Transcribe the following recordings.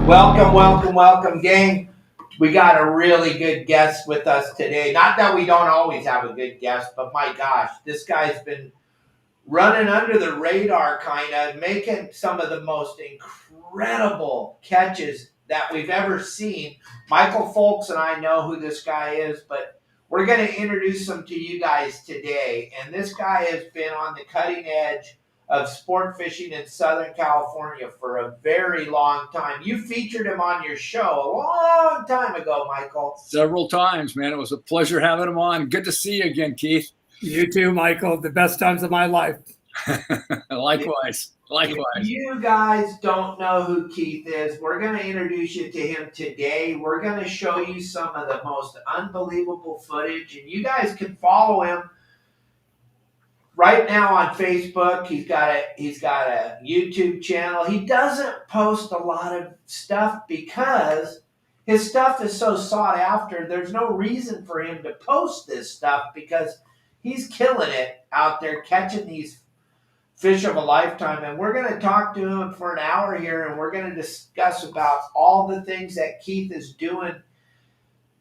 Welcome, welcome, welcome, gang. We got a really good guest with us today. Not that we don't always have a good guest, but my gosh, this guy's been running under the radar, kind of making some of the most incredible catches that we've ever seen. Michael Folks and I know who this guy is, but we're going to introduce him to you guys today. And this guy has been on the cutting edge of sport fishing in Southern California for a very long time. You featured him on your show a long time ago, Michael. Several times, man. It was a pleasure having him on. Good to see you again, Keith. You too, Michael. The best times of my life. Likewise. If you guys don't know who Keith is, we're going to introduce you to him today. We're going to show you some of the most unbelievable footage, and you guys can follow him right now on Facebook. He's got a YouTube channel. He doesn't post a lot of stuff because his stuff is so sought after. There's no reason for him to post this stuff because he's killing it out there catching these fish of a lifetime. And we're going to talk to him for an hour here, and we're going to discuss about all the things that Keith is doing.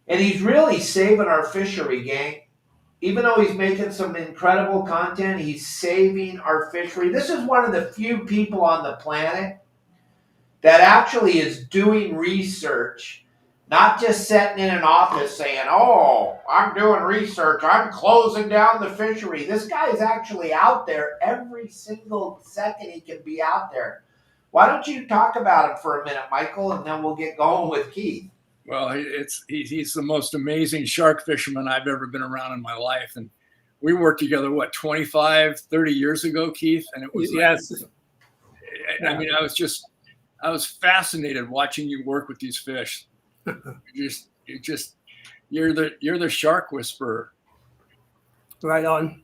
And he's really saving our fishery, gang. Even though he's making some incredible content, he's saving our fishery. This is one of the few people on the planet that actually is doing research, not just sitting in an office saying, oh, I'm doing research, I'm closing down the fishery. This guy is actually out there every single second he can be out there. Why don't you talk about him for a minute, Michael, and then we'll get going with Keith. Well, he's the most amazing shark fisherman I've ever been around in my life. And we worked together, 25, 30 years ago, Keith? And it was yes. I mean, I was fascinated watching you work with these fish. You're the shark whisperer. Right on.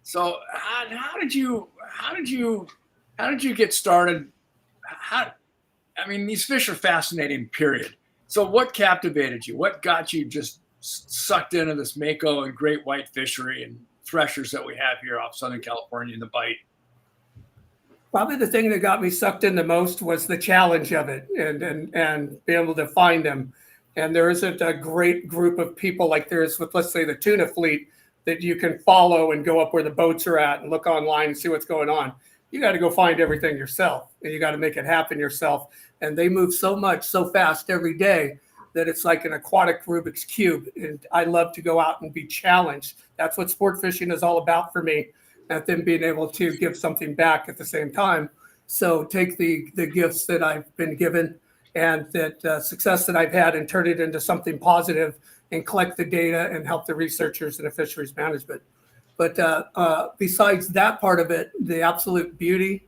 So how did you get started? These fish are fascinating, period. So what captivated you? What got you just sucked into this mako and great white fishery and threshers that we have here off Southern California in the Byte? Probably the thing that got me sucked in the most was the challenge of it and being able to find them. And there isn't a great group of people like there is with, let's say, the tuna fleet that you can follow and go up where the boats are at and look online and see what's going on. You got to go find everything yourself, and you got to make it happen yourself. And they move so much, so fast every day that it's like an aquatic Rubik's Cube. And I love to go out and be challenged. That's what sport fishing is all about for me. And then being able to give something back at the same time. So take the gifts that I've been given and that success that I've had and turn it into something positive and collect the data and help the researchers and the fisheries management. But besides that part of it, the absolute beauty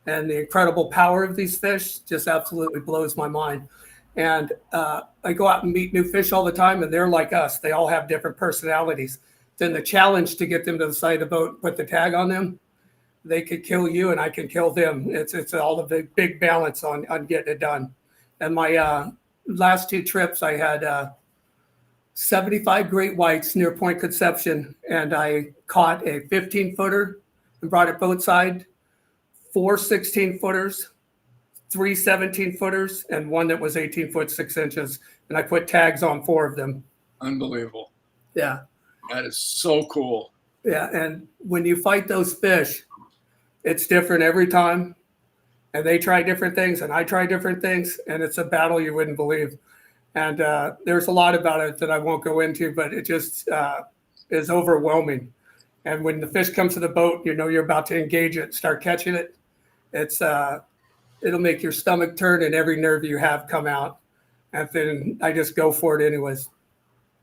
and the incredible power of these fish just absolutely blows my mind. And I go out and meet new fish all the time, and they're like us. They all have different personalities. Then the challenge to get them to the side of the boat, put the tag on them, they could kill you and I can kill them. It's all the big balance on getting it done. And my last two trips, I had 75 great whites near Point Conception, and I caught a 15-footer and brought it boat side, 4 16-footers, 3 17-footers, and one that was 18 foot 6 inches. And I put tags on 4 of them. Unbelievable. Yeah. That is so cool. Yeah, and when you fight those fish, it's different every time. And they try different things, and I try different things, and it's a battle you wouldn't believe. And there's a lot about it that I won't go into, but it just is overwhelming. And when the fish comes to the boat, you know you're about to engage it, start catching it. It'll make your stomach turn and every nerve you have come out. And then I just go for it anyways.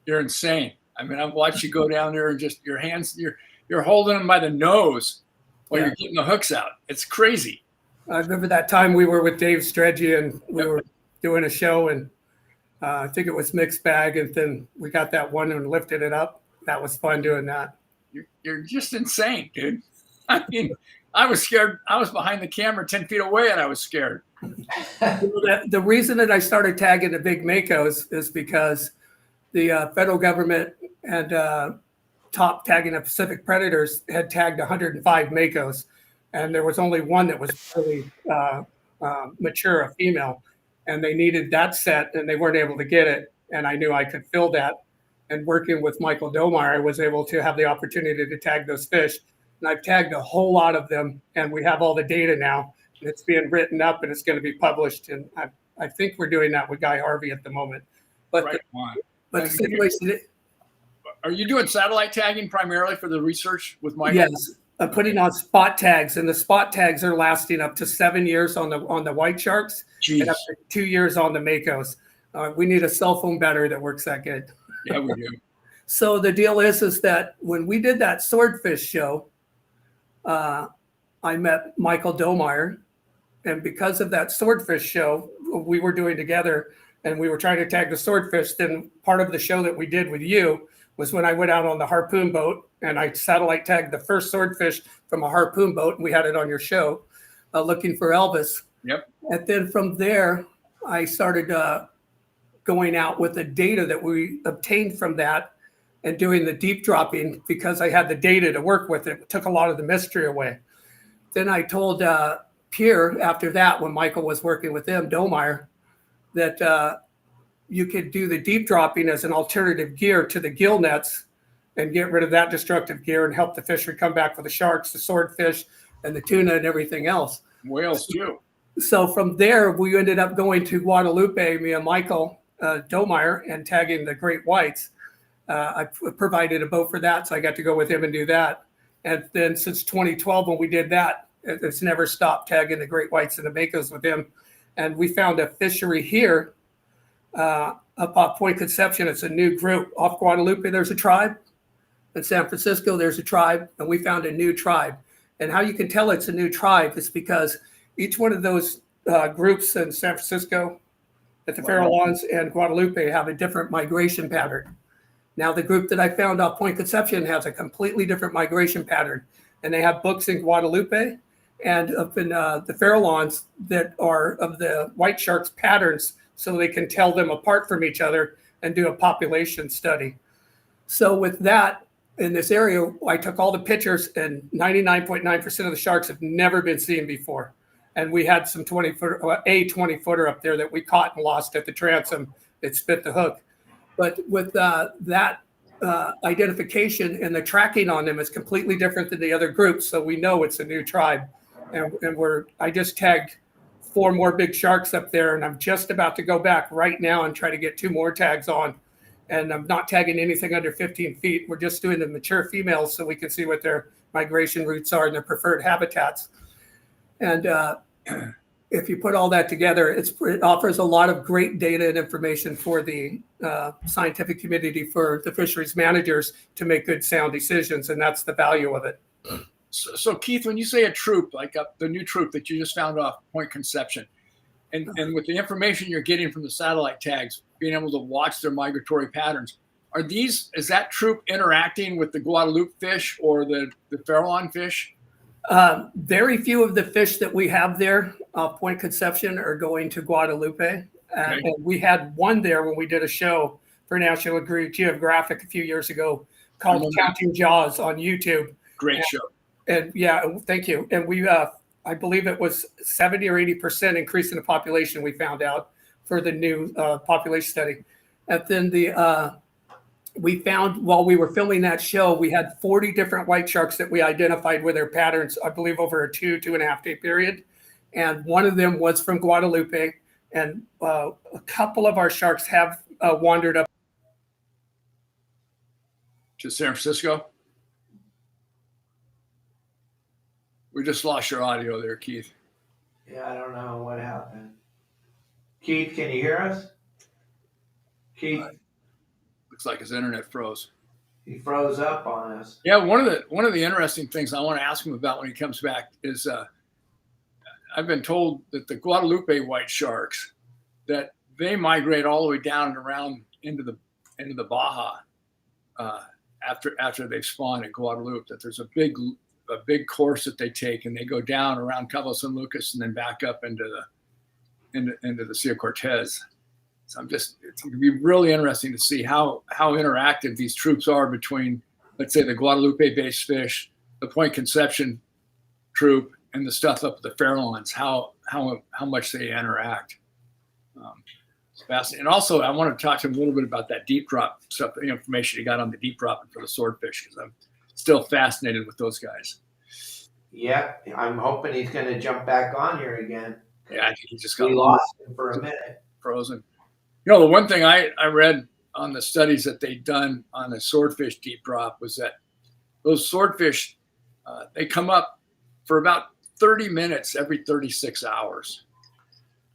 You're insane. I mean, I've watched you go down there and just your hands, you're holding them by the nose while you're getting the hooks out. It's crazy. I remember that time we were with Dave Streggy and we were doing a show, and I think it was mixed bag, and then we got that one and lifted it up. That was fun doing that. You're just insane, dude. I mean, I was scared. I was behind the camera 10 feet away and I was scared. The reason that I started tagging the big makos is because the federal government and top tagging of Pacific predators had tagged 105 makos, and there was only one that was really mature a female, and they needed that set, and they weren't able to get it. And I knew I could fill that. And working with Michael Domeyer, I was able to have the opportunity to tag those fish. And I've tagged a whole lot of them, and we have all the data now. And it's being written up, and it's going to be published. And I think we're doing that with Guy Harvey at the moment. But Right. the situation, Are you doing satellite tagging primarily for the research with Michael? yes, I'm putting on spot tags, and the spot tags are lasting up to 7 years on the white sharks, Jeez. and up to 2 years on the makos. We need a cell phone battery that works that good. Yeah, we do. So the deal is that when we did that swordfish show, I met Michael Domeyer, and because of that swordfish show we were doing together, and we were trying to tag the swordfish, then part of the show that we did with you was when I went out on the harpoon boat and I satellite tagged the first swordfish from a harpoon boat, and we had it on your show, looking for Elvis. Yep. And then from there, I started going out with the data that we obtained from that and doing the deep dropping because I had the data to work with. It took a lot of the mystery away. Then I told Pierre after that, when Michael was working with him, Domeyer, that you could do the deep dropping as an alternative gear to the gill nets and get rid of that destructive gear and help the fishery come back for the sharks, the swordfish, and the tuna and everything else. Whales too. So from there, we ended up going to Guadalupe, me and Michael Domeyer, and tagging the great whites. I provided a boat for that, so I got to go with him and do that. And then since 2012, when we did that, it's never stopped tagging the great whites and the makos with him. And we found a fishery here up off Point Conception. It's a new group. Off Guadalupe, there's a tribe. In San Francisco, there's a tribe. And we found a new tribe. And how you can tell it's a new tribe is because each one of those groups in San Francisco, at the Farallones and Guadalupe, have a different migration pattern. Now, the group that I found off Point Conception has a completely different migration pattern. And they have books in Guadalupe and up in the Farallones that are of the white sharks patterns, so they can tell them apart from each other and do a population study. So with that, in this area, I took all the pictures, and 99.9% of the sharks have never been seen before. And we had some 20-footer up there that we caught and lost at the transom. It spit the hook. But with that identification and the tracking on them is completely different than the other groups, so we know it's a new tribe. And I just tagged 4 more big sharks up there, and I'm just about to go back right now and try to get 2 more tags on. And I'm not tagging anything under 15 feet. We're just doing the mature females so we can see what their migration routes are and their preferred habitats. And if you put all that together, it offers a lot of great data and information for the scientific community, for the fisheries managers to make good, sound decisions. And that's the value of it. So Keith, when you say a troop, like the new troop that you just found off Point Conception, and with the information you're getting from the satellite tags, being able to watch their migratory patterns, is that troop interacting with the Guadalupe fish or the Farallon fish? Very few of the fish that we have there off Point Conception are going to Guadalupe. Okay. And we had one there when we did a show for National Geographic a few years ago called Counting Jaws on YouTube. Great show. And yeah, thank you. And we, I believe it was 70 or 80% increase in the population we found out for the new population study. And then we found, while we were filming that show, we had 40 different white sharks that we identified with their patterns, I believe over a 2.5 day period. And one of them was from Guadalupe. And a couple of our sharks have wandered up to San Francisco. We just lost your audio there, Keith. Yeah, I don't know what happened. Keith, can you hear us? Keith? Looks like his internet froze. He froze up on us. Yeah, one of the interesting things I want to ask him about when he comes back is I've been told that the Guadalupe white sharks, that they migrate all the way down and around into the Baja after they've spawned at Guadalupe. That there's a big course that they take, and they go down around Cabo San Lucas and then back up into the Sea of Cortez. So it's going to be really interesting to see how interactive these troops are between, let's say, the Guadalupe-based fish, the Point Conception troop, and the stuff up at the Farallones. How how much they interact. It's fascinating. And also, I want to talk to him a little bit about that deep drop stuff, the information he got on the deep dropping for the swordfish, because I'm still fascinated with those guys. Yeah, I'm hoping he's going to jump back on here again. Yeah, I think he just got lost him for a minute. Frozen. You know, the one thing I read on the studies that they'd done on the swordfish deep drop was that those swordfish, they come up for about 30 minutes every 36 hours.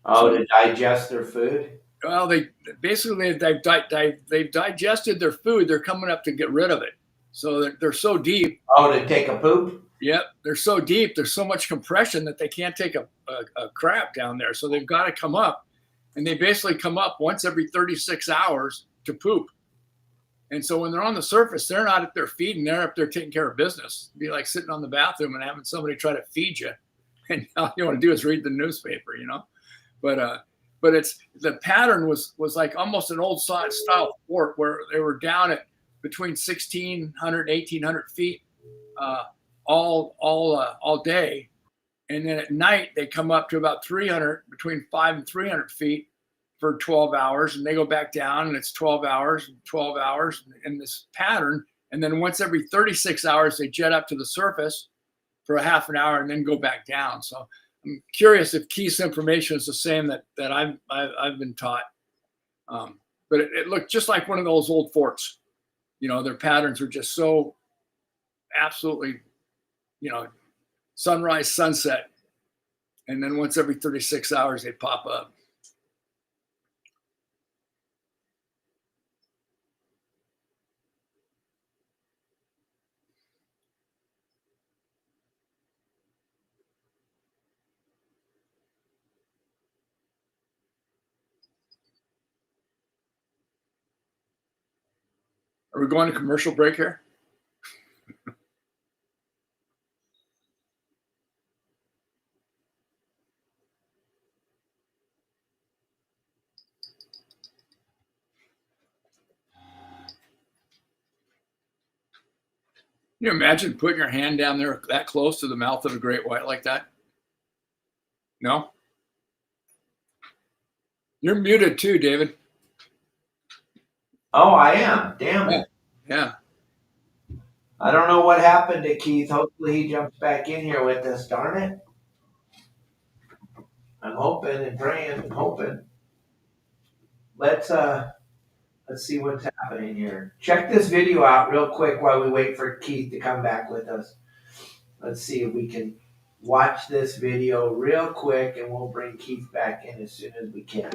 Oh, to digest their food? Well, they've digested their food. They're coming up to get rid of it. So they're so deep. Oh, to take a poop? Yep, they're so deep. There's so much compression that they can't take a crap down there. So they've got to come up, and they basically come up once every 36 hours to poop. And so when they're on the surface, they're not up there feeding. They're up there taking care of business. It'd be like sitting on the bathroom and having somebody try to feed you, and all you want to do is read the newspaper, you know. But it's the pattern was like almost an old style fort where they were down at between 1,600 and 1,800 feet all day, and then at night they come up to about 300, between 500 and 300 feet for 12 hours, and they go back down, and it's 12 hours in this pattern, and then once every 36 hours they jet up to the surface for a half an hour and then go back down. So I'm curious if Keith's information is the same that I've been taught, but it looked just like one of those old forts. You know, their patterns are just so absolutely, you know, sunrise, sunset, and then once every 36 hours they pop up. Are we going to commercial break here? Can you imagine putting your hand down there that close to the mouth of a great white like that? No? You're muted too, David. Oh, I am. Damn it. Yeah. I don't know what happened to Keith. Hopefully he jumps back in here with us. Darn it. I'm hoping and praying and hoping. Let's see what's happening here. Check this video out real quick while we wait for Keith to come back with us. Let's see if we can watch this video real quick, and we'll bring Keith back in as soon as we can.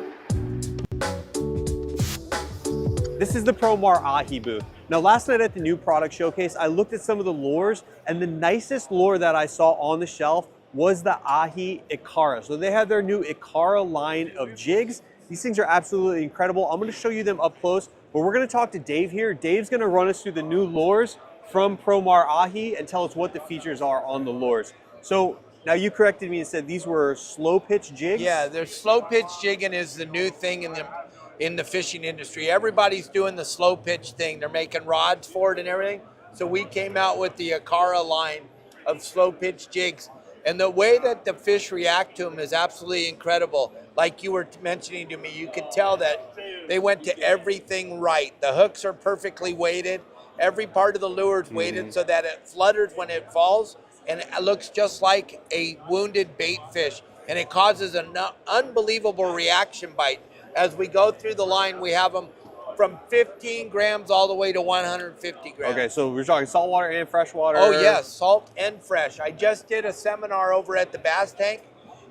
This is the Promar Ahi booth. Now, last night at the new product showcase, I looked at some of the lures, and the nicest lure that I saw on the shelf was the Ahi Ikara. So they have their new Ikara line of jigs. These things are absolutely incredible. I'm going to show you them up close, but we're going to talk to Dave here. Dave's going to run us through the new lures from Promar Ahi and tell us what the features are on the lures. So now you corrected me and said these were slow pitch jigs? Yeah, there's slow pitch jigging is the new thing in the fishing industry. Everybody's doing the slow pitch thing. They're making rods for it and everything. So we came out with the Ikara line of slow pitch jigs. And the way that the fish react to them is absolutely incredible. Like you were mentioning to me, you could tell that they went to everything right. The hooks are perfectly weighted. Every part of the lure is weighted so that it flutters when it falls, and it looks just like a wounded bait fish. And it causes an unbelievable reaction bite. As we go through the line, we have them from 15 grams all the way to 150 grams. Okay, so we're talking saltwater and freshwater. Oh yes, salt and fresh. I just did a seminar over at the Bass Tank,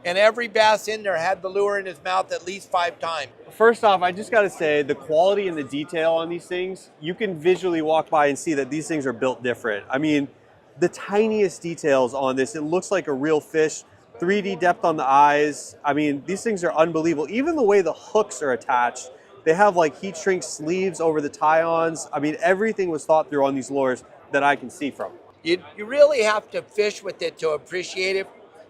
and every bass in there had the lure in his mouth at least 5 times. First off, I just got to say the quality and the detail on these things, you can visually walk by and see that these things are built different. I mean, the tiniest details on this, it looks like a real fish. 3D depth on the eyes. I mean, these things are unbelievable. Even the way the hooks are attached. They have like heat shrink sleeves over the tie-ons. I mean, everything was thought through on these lures that I can see from. You really have to fish with it to appreciate it.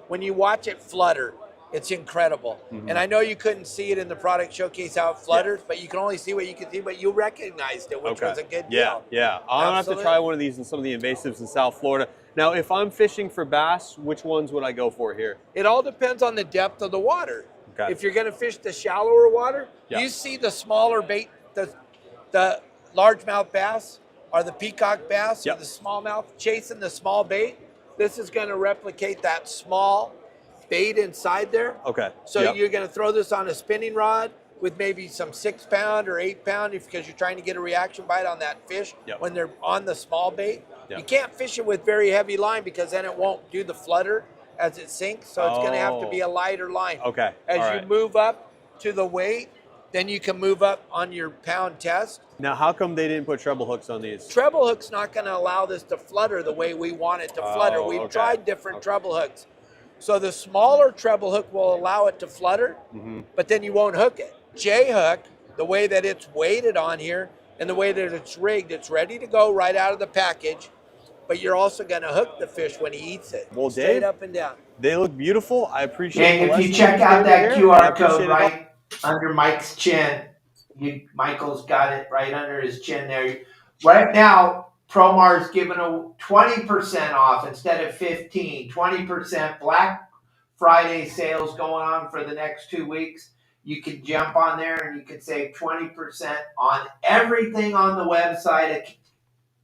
When you watch it flutter, It's incredible. Mhm. And I know you couldn't see it in the product showcase how it flutters, but you can only see what you can see, but you recognized it, which was a good deal. Yeah. I'm gonna have to try one of these in some of the invasives in South Florida. Now, if I'm fishing for bass, which ones would I go for here? It all depends on the depth of the water. Okay. If you're going to fish the shallower water, you see the smaller bait, the largemouth bass or the peacock bass or the smallmouth chasing the small bait. This is going to replicate that small bait inside there. Okay. So you're going to throw this on a spinning rod with maybe some 6 pound or 8 pound because you're trying to get a reaction bite on that fish when they're on the small bait. You can't fish it with very heavy line because then it won't do the flutter as it sinks. So it's going to have to be a lighter line. Okay. As you move up to the weight, then you can move up on your pound test. Now, how come they didn't put treble hooks on these? Treble hook's not going to allow this to flutter the way we want it to flutter. We've tried different treble hooks. So the smaller treble hook will allow it to flutter, but then you won't hook it. J hook, the way that it's weighted on here and the way that it's rigged, it's ready to go right out of the package, but you're also going to hook the fish when he eats it. Well, straight Dave, up and down. They look beautiful. I appreciate And the if you lesson check out gave me that here. QR I appreciate code it. right under Mike's chin, Michael's got it right under his chin there. Right now, Promar's giving a 20% off instead of 15, 20% Black Friday sales going on for the next 2 weeks. You can jump on there and you can save 20% on everything on the website,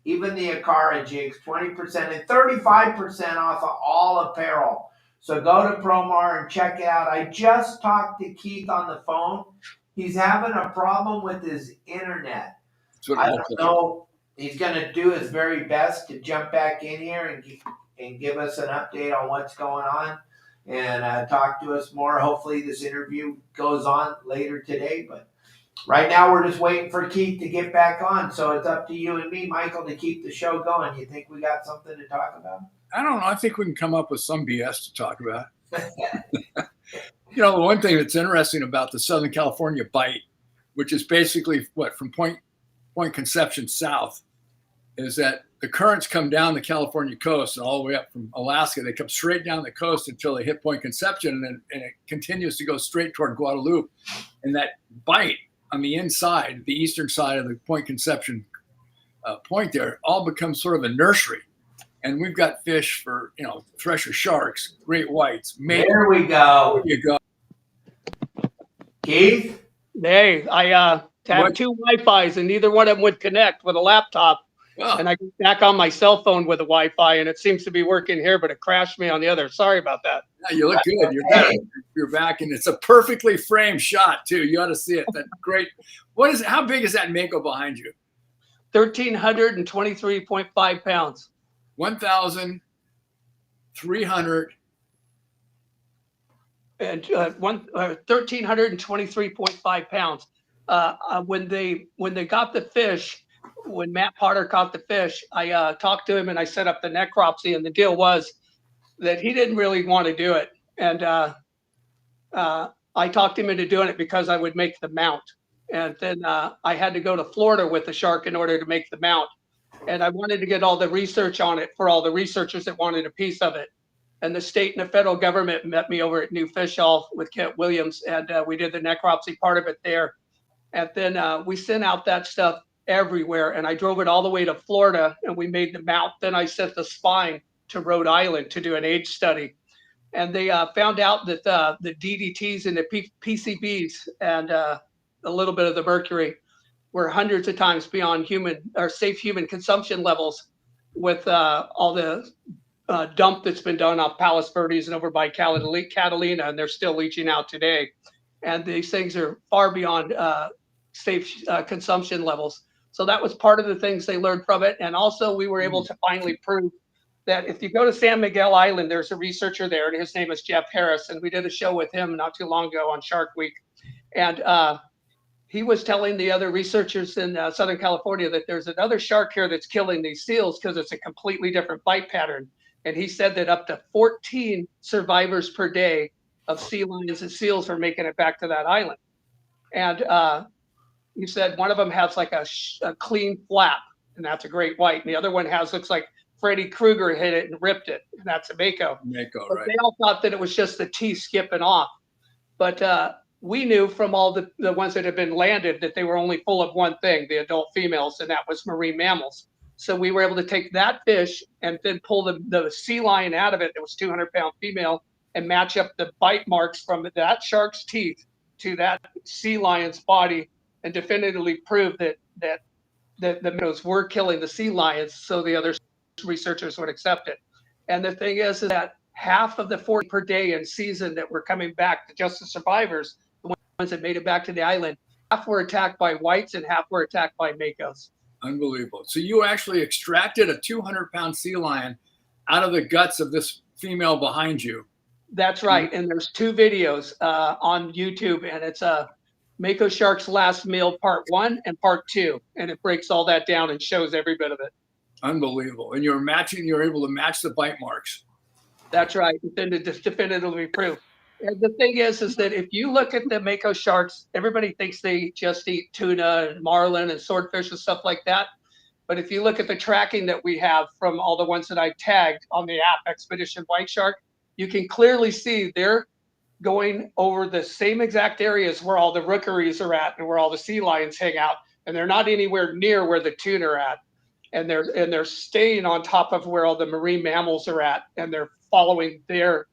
even the Akara jigs, 20% and 35% off of all apparel. So go to Promar and check it out. I just talked to Keith on the phone. He's having a problem with his internet. I don't know. He's going to do his very best to jump back in here and give us an update on what's going on and talk to us more. Hopefully this interview goes on later today, but right now we're just waiting for Keith to get back on. So it's up to you and me, Michael, to keep the show going. You think we got something to talk about? I don't know. I think we can come up with some BS to talk about. You know, the one thing that's interesting about the Southern California Byte, which is basically from Point Conception south, is that the currents come down the California coast and all the way up from Alaska. They come straight down the coast until they hit Point Conception, and it continues to go straight toward Guadalupe. And that Byte on the inside, the eastern side of the Point Conception point there, all becomes sort of a nursery. And we've got fish for, thresher sharks, great whites. There we go. There you go. Keith? Hey, I had 2 Wi-Fis and neither one of them would connect with a laptop. Well, And I got back on my cell phone with a Wi-Fi and it seems to be working here, but it crashed me on the other. Sorry about that. yeah, you look good. You're back. You're back, and it's a perfectly framed shot too. You ought to see it. That's great. How big is that mako behind you? 1,323.5 pounds. 1,300. And 1,323.5 pounds. When they got the fish, when Matt Potter caught the fish, I talked to him and I set up the necropsy. And the deal was that he didn't really want to do it, and I talked him into doing it because I would make the mount. And then I had to go to Florida with the shark in order to make the mount. And I wanted to get all the research on it for all the researchers that wanted a piece of it. And the state and the federal government met me over at New Fish Hall with Kent Williams, and we did the necropsy part of it there. And then we sent out that stuff everywhere, and I drove it all the way to Florida, and we made the mount. Then I sent the spine to Rhode Island to do an age study. And they found out that the DDTs and the PCBs and a little bit of the mercury were hundreds of times beyond safe human consumption levels with all the dump that's been done off Palos Verdes and over by Catalina, and they're still leaching out today. And these things are far beyond safe consumption levels. So that was part of the things they learned from it. And also we were able to finally prove that if you go to San Miguel Island, there's a researcher there, and his name is Jeff Harris. And we did a show with him not too long ago on Shark Week. And he was telling the other researchers in Southern California that there's another shark here that's killing these seals because it's a completely different bite pattern. And he said that up to 14 survivors per day of sea lions and seals are making it back to that island. And he said one of them has like a clean flap, and that's a great white. And the other one looks like Freddy Krueger hit it and ripped it, and that's a mako. Mako, But right? they all thought that it was just the teeth skipping off. But we knew from all the ones that had been landed that they were only full of one thing, the adult females, and that was marine mammals. So we were able to take that fish and then pull the sea lion out of it. It was 200-pound female, and match up the bite marks from that shark's teeth to that sea lion's body, and definitively prove that the minnows were killing the sea lions, so the other researchers would accept it. And the thing is that half of the 40 per day in season that were coming back, just the survivors, the ones that made it back to the island, half were attacked by whites and half were attacked by makos. Unbelievable. So you actually extracted a 200-pound sea lion out of the guts of this female behind you. That's right. And there's 2 videos on YouTube, and it's Mako Shark's Last Meal Part 1 and Part 2. And it breaks all that down and shows every bit of it. Unbelievable. And you're able to match the bite marks. That's right. Then to definitively prove. And the thing is that if you look at the Mako sharks, everybody thinks they just eat tuna and marlin and swordfish and stuff like that. But if you look at the tracking that we have from all the ones that I tagged on the app, Expedition White Shark, you can clearly see they're going over the same exact areas where all the rookeries are at and where all the sea lions hang out. And they're not anywhere near where the tuna are at. And they're staying on top of where all the marine mammals are at, and they're following their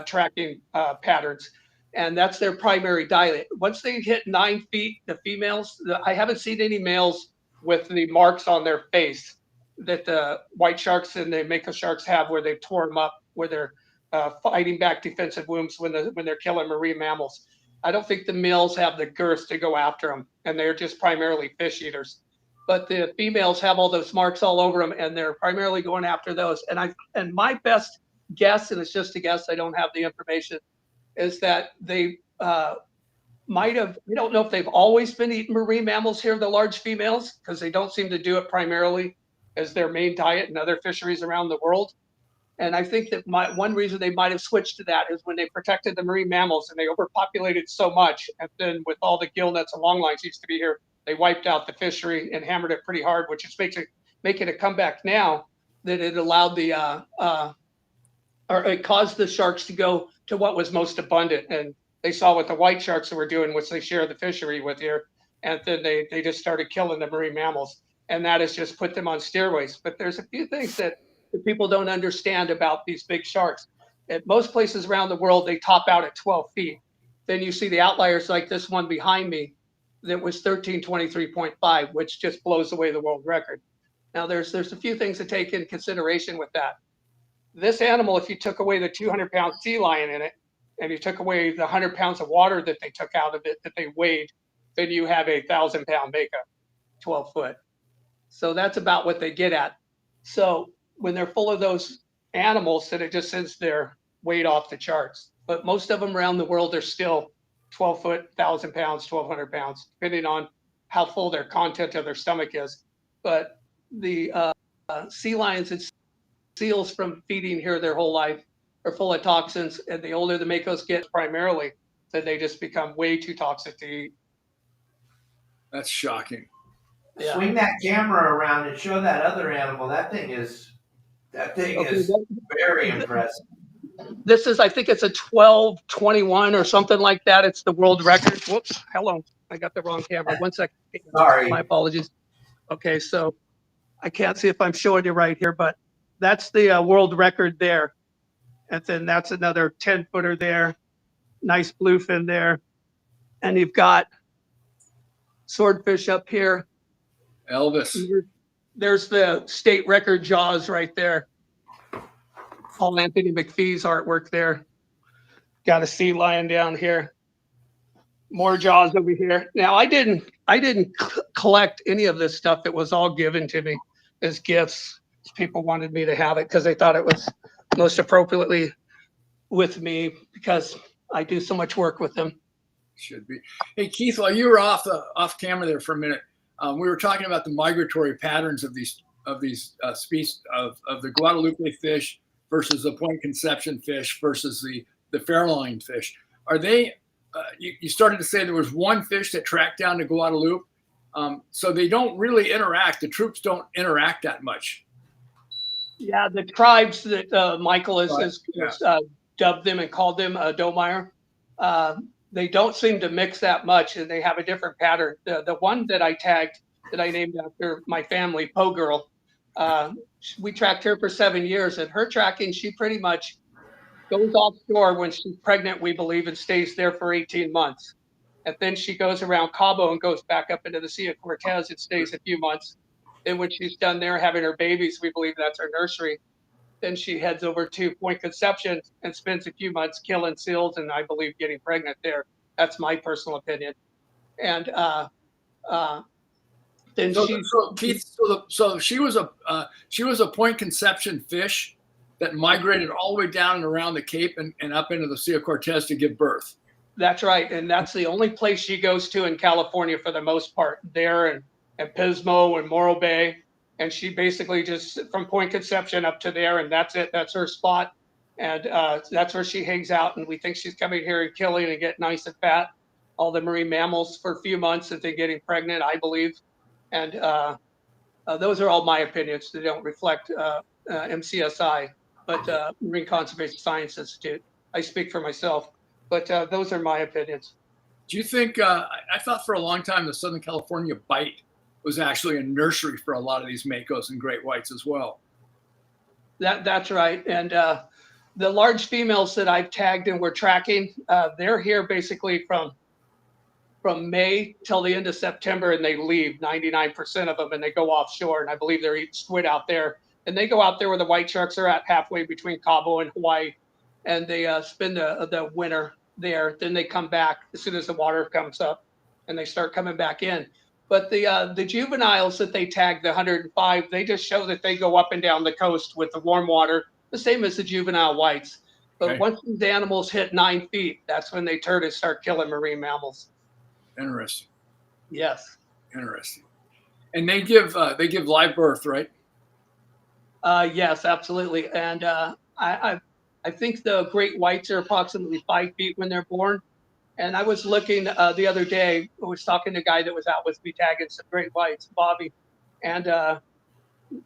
tracking patterns. And that's their primary diet. Once they hit 9 feet, the females, I haven't seen any males with the marks on their face that the white sharks and the Mako sharks have, where they've torn them up, where they're fighting back defensive wounds when they're killing marine mammals. I don't think the males have the girth to go after them, and they're just primarily fish eaters. But the females have all those marks all over them, and they're primarily going after those. And my best guess, and it's just a guess, I don't have the information, is that they might have, we don't know if they've always been eating marine mammals here, the large females, because they don't seem to do it primarily as their main diet in other fisheries around the world. And I think that one reason they might have switched to that is when they protected the marine mammals and they overpopulated so much. And then with all the gill nets and longlines used to be here, they wiped out the fishery and hammered it pretty hard, which is making a comeback now, that it allowed or it caused the sharks to go to what was most abundant. And they saw what the white sharks were doing, which they share the fishery with here. And then they just started killing the marine mammals. And that has just put them on steroids. But there's a few things that people don't understand about these big sharks. At most places around the world, they top out at 12 feet. Then you see the outliers like this one behind me that was 1323.5, which just blows away the world record. Now, there's a few things to take into consideration with that. This animal, if you took away the 200-pound sea lion in it, and you took away the 100 pounds of water that they took out of it, that they weighed, then you have a 1,000-pound Mako, 12 foot. So that's about what they get at. So when they're full of those animals, that it just sends their weight off the charts. But most of them around the world are still 12 foot, 1,000 pounds, 1,200 pounds, depending on how full their content of their stomach is. But the sea lions and seals from feeding here their whole life are full of toxins. And the older the Makos get primarily, then they just become way too toxic to eat. That's shocking. Yeah. Swing that camera around and show that other animal. That thing is very impressive. This is, I think it's a 12:21 or something like that. It's the world record. Whoops, hello. I got the wrong camera. 1 second. Sorry. My apologies. Okay, so I can't see if I'm showing you right here, but that's the world record there. And then that's another 10-footer there. Nice bluefin there. And you've got swordfish up here. Elvis. There's the state record jaws right there. Paul Anthony McPhee's artwork there. Got a sea lion down here. More jaws over here. Now I didn't collect any of this stuff. It was all given to me as gifts. People wanted me to have it because they thought it was most appropriately with me because I do so much work with them. Should be. Hey Keith, while you were off camera there for a minute, we were talking about the migratory patterns of these species of the Guadalupe fish versus the Point Conception fish versus the Fairline fish. Are they? You started to say there was one fish that tracked down to Guadalupe, so they don't really interact. The troops don't interact that much. Yeah, the tribes that Michael has dubbed them and called them Domeyer. they don't seem to mix that much, and they have a different pattern. The one that I tagged, that I named after my family, Poe Girl, we tracked her for 7 years, and her tracking, she pretty much goes offshore when she's pregnant, we believe, and stays there for 18 months. And then she goes around Cabo and goes back up into the Sea of Cortez and stays a few months. Then when she's done there having her babies, we believe that's her nursery. Then she heads over to Point Conception and spends a few months killing seals and I believe getting pregnant there. That's my personal opinion. And then Keith, so she was a Point Conception fish that migrated all the way down and around the Cape and up into the Sea of Cortez to give birth. That's right, and that's the only place she goes to in California for the most part. There and Pismo and Morro Bay, and she basically just from Point Conception up to there, and that's it. That's her spot, and that's where she hangs out. And we think she's coming here and killing and getting nice and fat, all the marine mammals for a few months, and then getting pregnant, I believe. And those are all my opinions. They don't reflect MCSI, but Marine Conservation Science Institute. I speak for myself. But those are my opinions. Do you think, I thought for a long time the Southern California Byte was actually a nursery for a lot of these makos and great whites as well. That's right. And the large females that I've tagged and we're tracking, they're here basically from May till the end of September, and they leave 99% of them, and they go offshore. And I believe they're eating squid out there. And they go out there where the white sharks are at, halfway between Cabo and Hawaii. And they spend the winter there. Then they come back as soon as the water comes up, and they start coming back in. But the juveniles that they tag, the 105, they just show that they go up and down the coast with the warm water, the same as the juvenile whites. But Okay. Once these animals hit 9 feet, that's when they turn and start killing marine mammals. Interesting. Yes. Interesting. And they give live birth, right? Yes, absolutely. And I think the great whites are approximately 5 feet when they're born. And I was looking the other day, I was talking to a guy that was out with me tagging some great whites, Bobby. And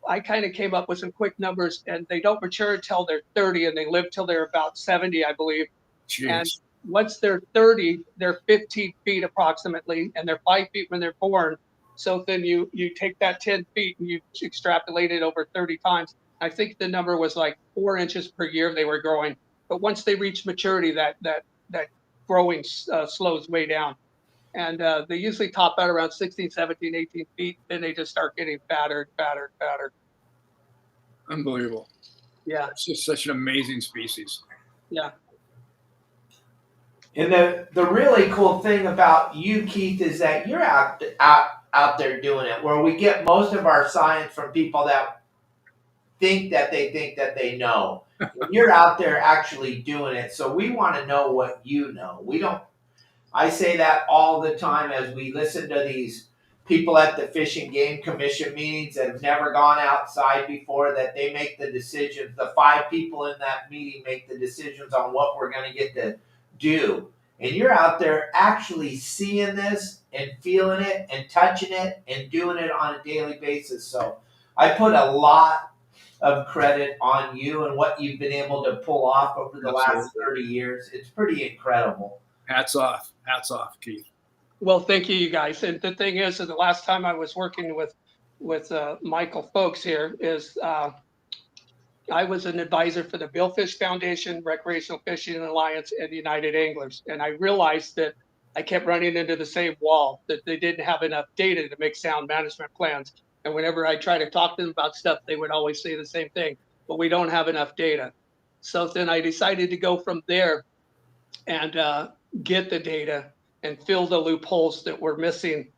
I kind of came up with some quick numbers, and they don't mature until they're 30, and they live till they're about 70, I believe. Jeez. And once they're 30, they're 15 feet approximately, and they're 5 feet when they're born. So then you take that 10 feet and you extrapolate it over 30 times. I think the number was like 4 inches per year they were growing. But once they reach maturity, that growing slows way down. And they usually top out around 16, 17, 18 feet. Then they just start getting fatter, fatter, fatter. Unbelievable. Yeah. It's just such an amazing species. Yeah. And the really cool thing about you, Keith, is that you're out there doing it, where we get most of our science from people that think that they know. You're out there actually doing it. So we want to know what you know. I say that all the time as we listen to these people at the Fish and Game Commission meetings that have never gone outside before, that they make the decisions. The 5 people in that meeting make the decisions on what we're going to get to do. And you're out there actually seeing this and feeling it and touching it and doing it on a daily basis. So I put a lot of credit on you and what you've been able to pull off over the last 30 years. It's pretty incredible. Hats off, Keith. Well, thank you, you guys. And the thing is, the last time I was working with Michael Folks here is I was an advisor for the Billfish Foundation, Recreational Fishing Alliance, and United Anglers. And I realized that I kept running into the same wall, that they didn't have enough data to make sound management plans. And whenever I try to talk to them about stuff, they would always say the same thing, but we don't have enough data. So then I decided to go from there and get the data and fill the loopholes that were missing.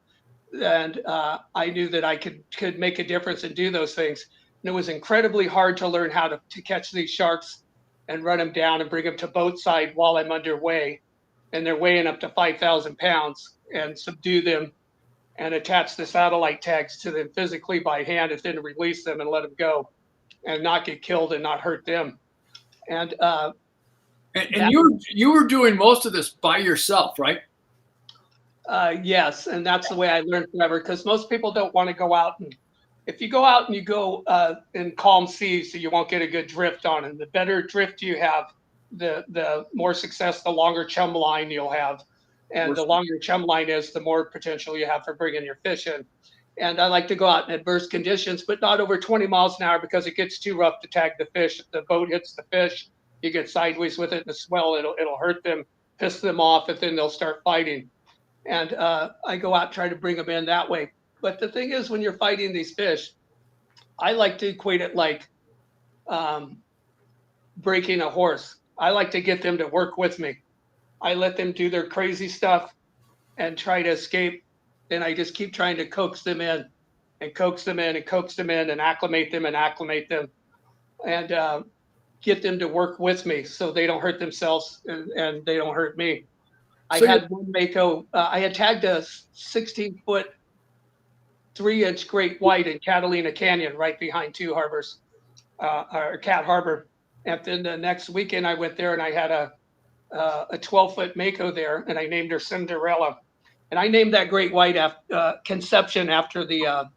And I knew that I could make a difference and do those things. And it was incredibly hard to learn how to catch these sharks and run them down and bring them to boat side while I'm underway. And they're weighing up to 5,000 pounds, and subdue them and attach the satellite tags to them physically by hand, and then release them and let them go and not get killed and not hurt them. And you were doing most of this by yourself, right? Yes, and that's the way I learned forever, because most people don't want to go out. And if you go out and you go in calm seas, so you won't get a good drift on it. The better drift you have, the more success, the longer chum line you'll have. And the longer your chum line is, the more potential you have for bringing your fish in. And I like to go out in adverse conditions, but not over 20 miles an hour because it gets too rough to tag the fish. If the boat hits the fish, you get sideways with it in the swell, it'll hurt them, piss them off, and then they'll start fighting. And I go out and try to bring them in that way. But the thing is, when you're fighting these fish, I like to equate it like breaking a horse. I like to get them to work with me. I let them do their crazy stuff and try to escape. And I just keep trying to coax them in and coax them in and coax them in and acclimate them and get them to work with me so they don't hurt themselves and they don't hurt me. So I had one mako. I had tagged a 16-foot, 3-inch great white in Catalina Canyon right behind Two Harbors, or Cat Harbor. And then the next weekend I went there and I had a 12-foot mako there, and I named her Cinderella. And I named that great white Conception after the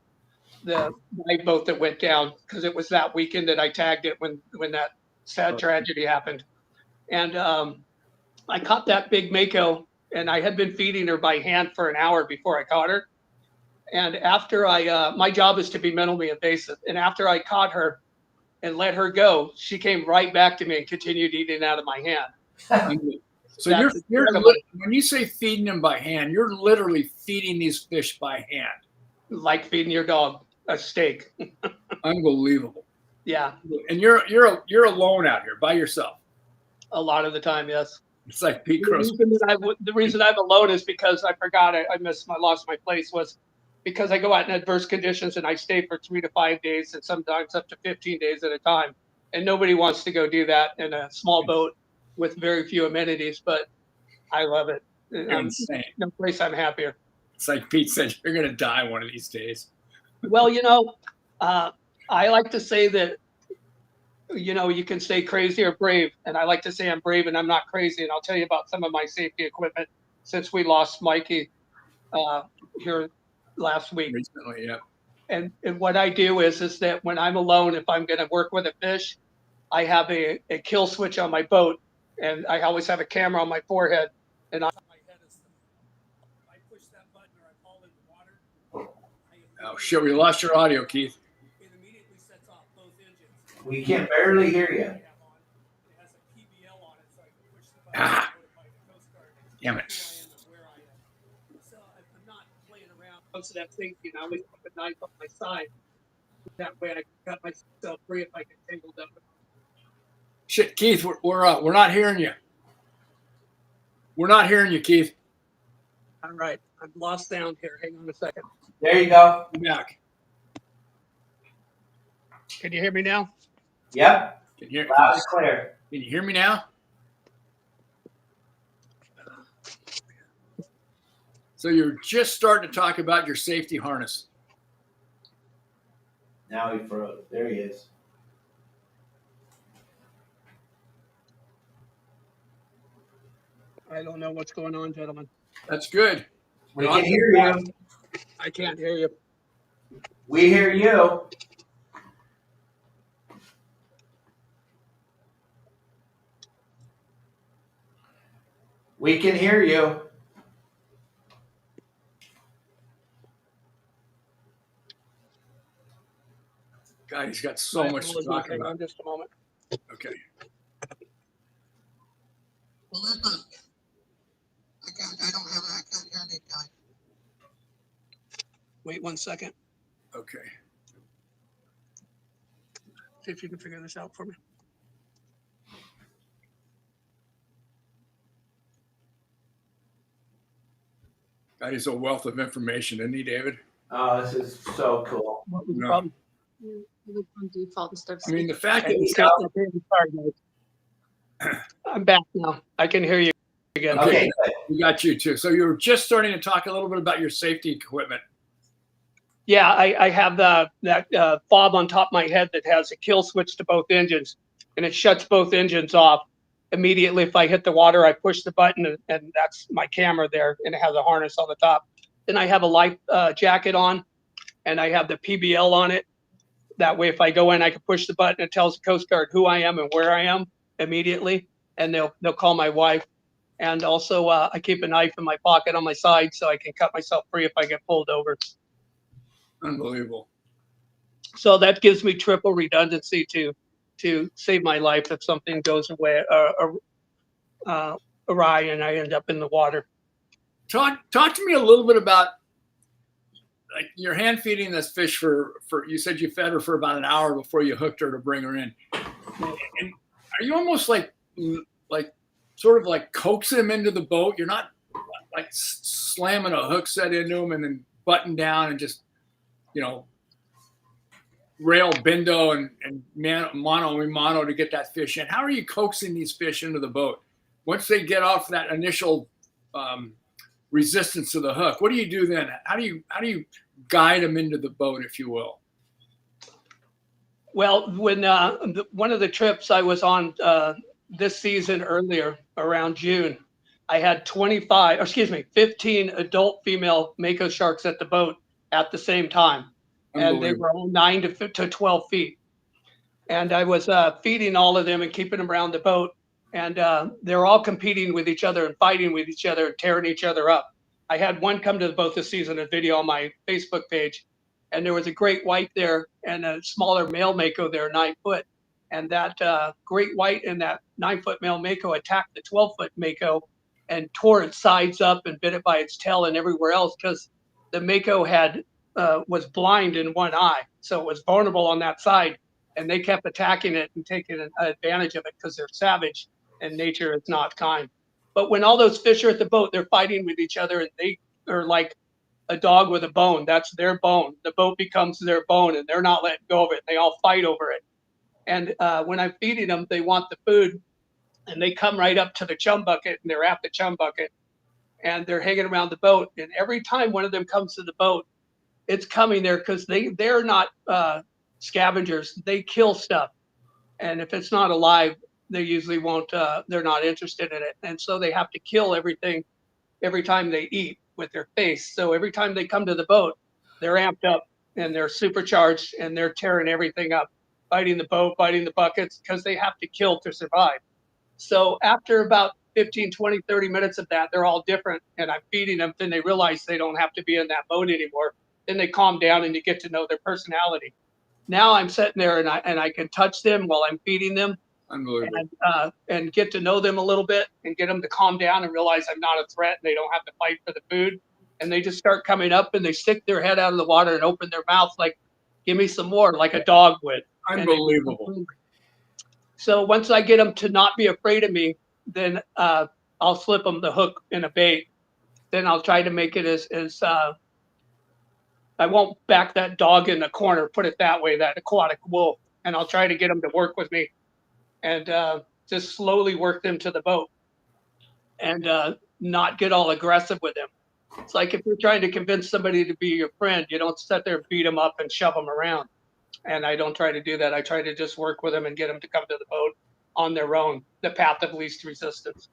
dive boat that went down, because it was that weekend that I tagged it when that sad tragedy happened. And I caught that big mako, and I had been feeding her by hand for an hour before I caught her. And after my job is to be minimally invasive. And after I caught her and let her go, she came right back to me and continued eating out of my hand. So when you say feeding them by hand, you're literally feeding these fish by hand. Like feeding your dog a steak. Unbelievable. Yeah. And you're alone out here by yourself. A lot of the time, yes. It's like Pete Cross. The reason I'm alone is because I forgot I lost my place, was because I go out in adverse conditions and I stay for 3 to 5 days and sometimes up to 15 days at a time. And nobody wants to go do that in a small boat with very few amenities, but I love it. Insane. No place I'm happier. It's like Pete said, you're going to die one of these days. Well, I like to say that, you can say crazy or brave. And I like to say I'm brave and I'm not crazy. And I'll tell you about some of my safety equipment since we lost Mikey here last week. Recently, yeah. And what I do is that when I'm alone, if I'm going to work with a fish, I have a kill switch on my boat. And I always have a camera on my forehead. And my head is I push that button or I fall in the water. Oh, shit, we lost your audio, Keith. It immediately sets off both engines. We can barely hear you. It has a PBL on it, so I can push the button and notify the Coast Guard Damn it. who I am and where I am. So I'm not playing around. Most of that thinking, I always keep a knife on my side. That way I can cut myself free if I get tangled up. Shit, Keith, we're not hearing you. We're not hearing you, Keith. All right, I'm lost sound here. Hang on a second. There you go. Come back. Can you hear me now? Yep. Can you Loud and clear. hear me now? So you're just starting to talk about your safety harness. Now he froze. There he is. I don't know what's going on, gentlemen. That's good. We can hear you. I can't hear you. We hear you. We can hear you. God, he's got so much to talk Hang about. on just a moment. Okay. Well, listen, I don't have I can't hear any guy. Wait 1 second. Okay. See if you can figure this out for me. That is a wealth of information, isn't he, David? Oh, this is so cool. What was the No. problem? On default and stuff. I mean, the fact that Hey, we sorry, guys. I'm back now. I can hear you again. Okay, good. we got you too. So you were just starting to talk a little bit about your safety equipment. Yeah, I have that fob on top of my head that has a kill switch to both engines, and it shuts both engines off immediately. If I hit the water, I push the button, and that's my camera there, and it has a harness on the top. Then I have a life jacket on, and I have the PBL on it. That way, if I go in, I can push the button. It tells the Coast Guard who I am and where I am immediately, and they'll call my wife And also, I keep a knife in my pocket on my side so I can cut myself free if I get pulled over. Unbelievable. So that gives me triple redundancy to save my life if something goes away awry and I end up in the water. Talk to me a little bit about, like, you're hand feeding this fish for you said you fed her for about an hour before you hooked her to bring her in. And are you almost like sort of like coaxing him into the boat? You're not like slamming a hook set into him and then button down and just, you know, rail bindo and mono to get that fish in. How are you coaxing these fish into the boat once they get off that initial resistance to the hook? What do you do then? How do you guide them into the boat, if you will? Well, when one of the trips I was on this season earlier around June, I had 15 adult female mako sharks at the boat at the same time. And they were all 9 to 12 feet. And I was feeding all of them and keeping them around the boat. And they're all competing with each other and fighting with each other and tearing each other up. I had one come to the boat this season, a video on my Facebook page. And there was a great white there and a smaller male mako there, 9 foot. And that great white and that 9 foot male mako attacked the 12-foot mako and tore its sides up and bit it by its tail and everywhere else because the mako was blind in one eye. So it was vulnerable on that side. And they kept attacking it and taking advantage of it because they're savage and nature is not kind. But when all those fish are at the boat, they're fighting with each other and they are like a dog with a bone. That's their bone. The boat becomes their bone and they're not letting go of it. They all fight over it. And when I'm feeding them, they want the food and they come right up to the chum bucket and they're at the chum bucket and they're hanging around the boat. And every time one of them comes to the boat, it's coming there because they're not scavengers. They kill stuff. And if it's not alive, they usually won't, they're not interested in it. And so they have to kill everything every time they eat with their face. So every time they come to the boat, they're amped up and they're supercharged and they're tearing everything up, biting the boat, biting the buckets because they have to kill to survive. So after about 15, 20, 30 minutes of that, they're all different. And I'm feeding them. Then they realize they don't have to be in that boat anymore. Then they calm down and you get to know their personality. Now I'm sitting there and I can touch them while I'm feeding them. Unbelievable. And get to know them a little bit and get them to calm down and realize I'm not a threat and they don't have to fight for the food. And they just start coming up and they stick their head out of the water and open their mouth like, give me some more, like a dog would. Unbelievable. So once I get them to not be afraid of me, then I'll slip them the hook in a bait. Then I'll try to make it as I won't back that dog in the corner, put it that way, that aquatic wolf. And I'll try to get them to work with me and just slowly work them to the boat and not get all aggressive with them. It's like if you're trying to convince somebody to be your friend, you don't sit there, beat them up and shove them around. And I don't try to do that. I try to just work with them and get them to come to the boat on their own, the path of least resistance.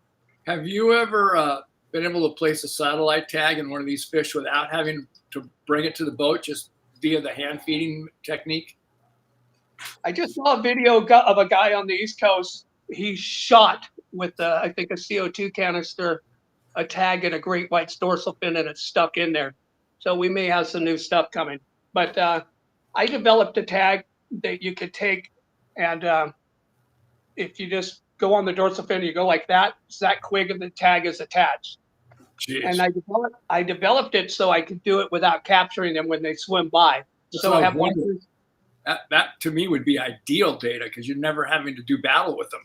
Have you ever been able to place a satellite tag in one of these fish without having to bring it to the boat, just via the hand feeding technique? I just saw a video of a guy on the East Coast. He shot with, I think, a CO2 canister, a tag and a great white dorsal fin, and it's stuck in there. So we may have some new stuff coming. But I developed a tag that you could take, and if you just go on the dorsal fin, you go like that, that quig of the tag is attached. Jeez. And I developed it so I could do it without capturing them when they swim by. So I have one. That to me would be ideal data because you're never having to do battle with them.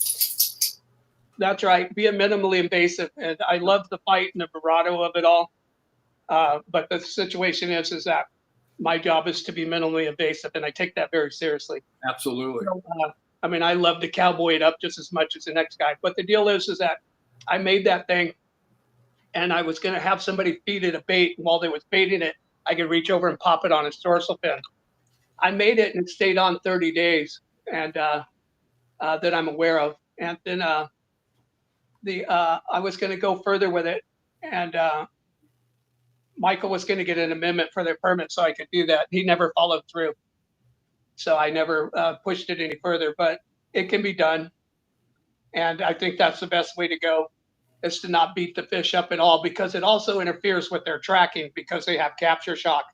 That's right. Be a minimally invasive. And I love the fight and the bravado of it all. But the situation is that my job is to be minimally invasive, and I take that very seriously. Absolutely. So, I mean, I love to cowboy it up just as much as the next guy. But the deal is that I made that thing, and I was going to have somebody feed it a bait. And while they was baiting it, I could reach over and pop it on its dorsal fin. I made it and it stayed on 30 days, and that I'm aware of. And then I was going to go further with it, and Michael was going to get an amendment for their permit so I could do that. He never followed through, so I never pushed it any further. But it can be done, and I think that's the best way to go. is to not beat the fish up at all, because it also interferes with their tracking because they have capture shock.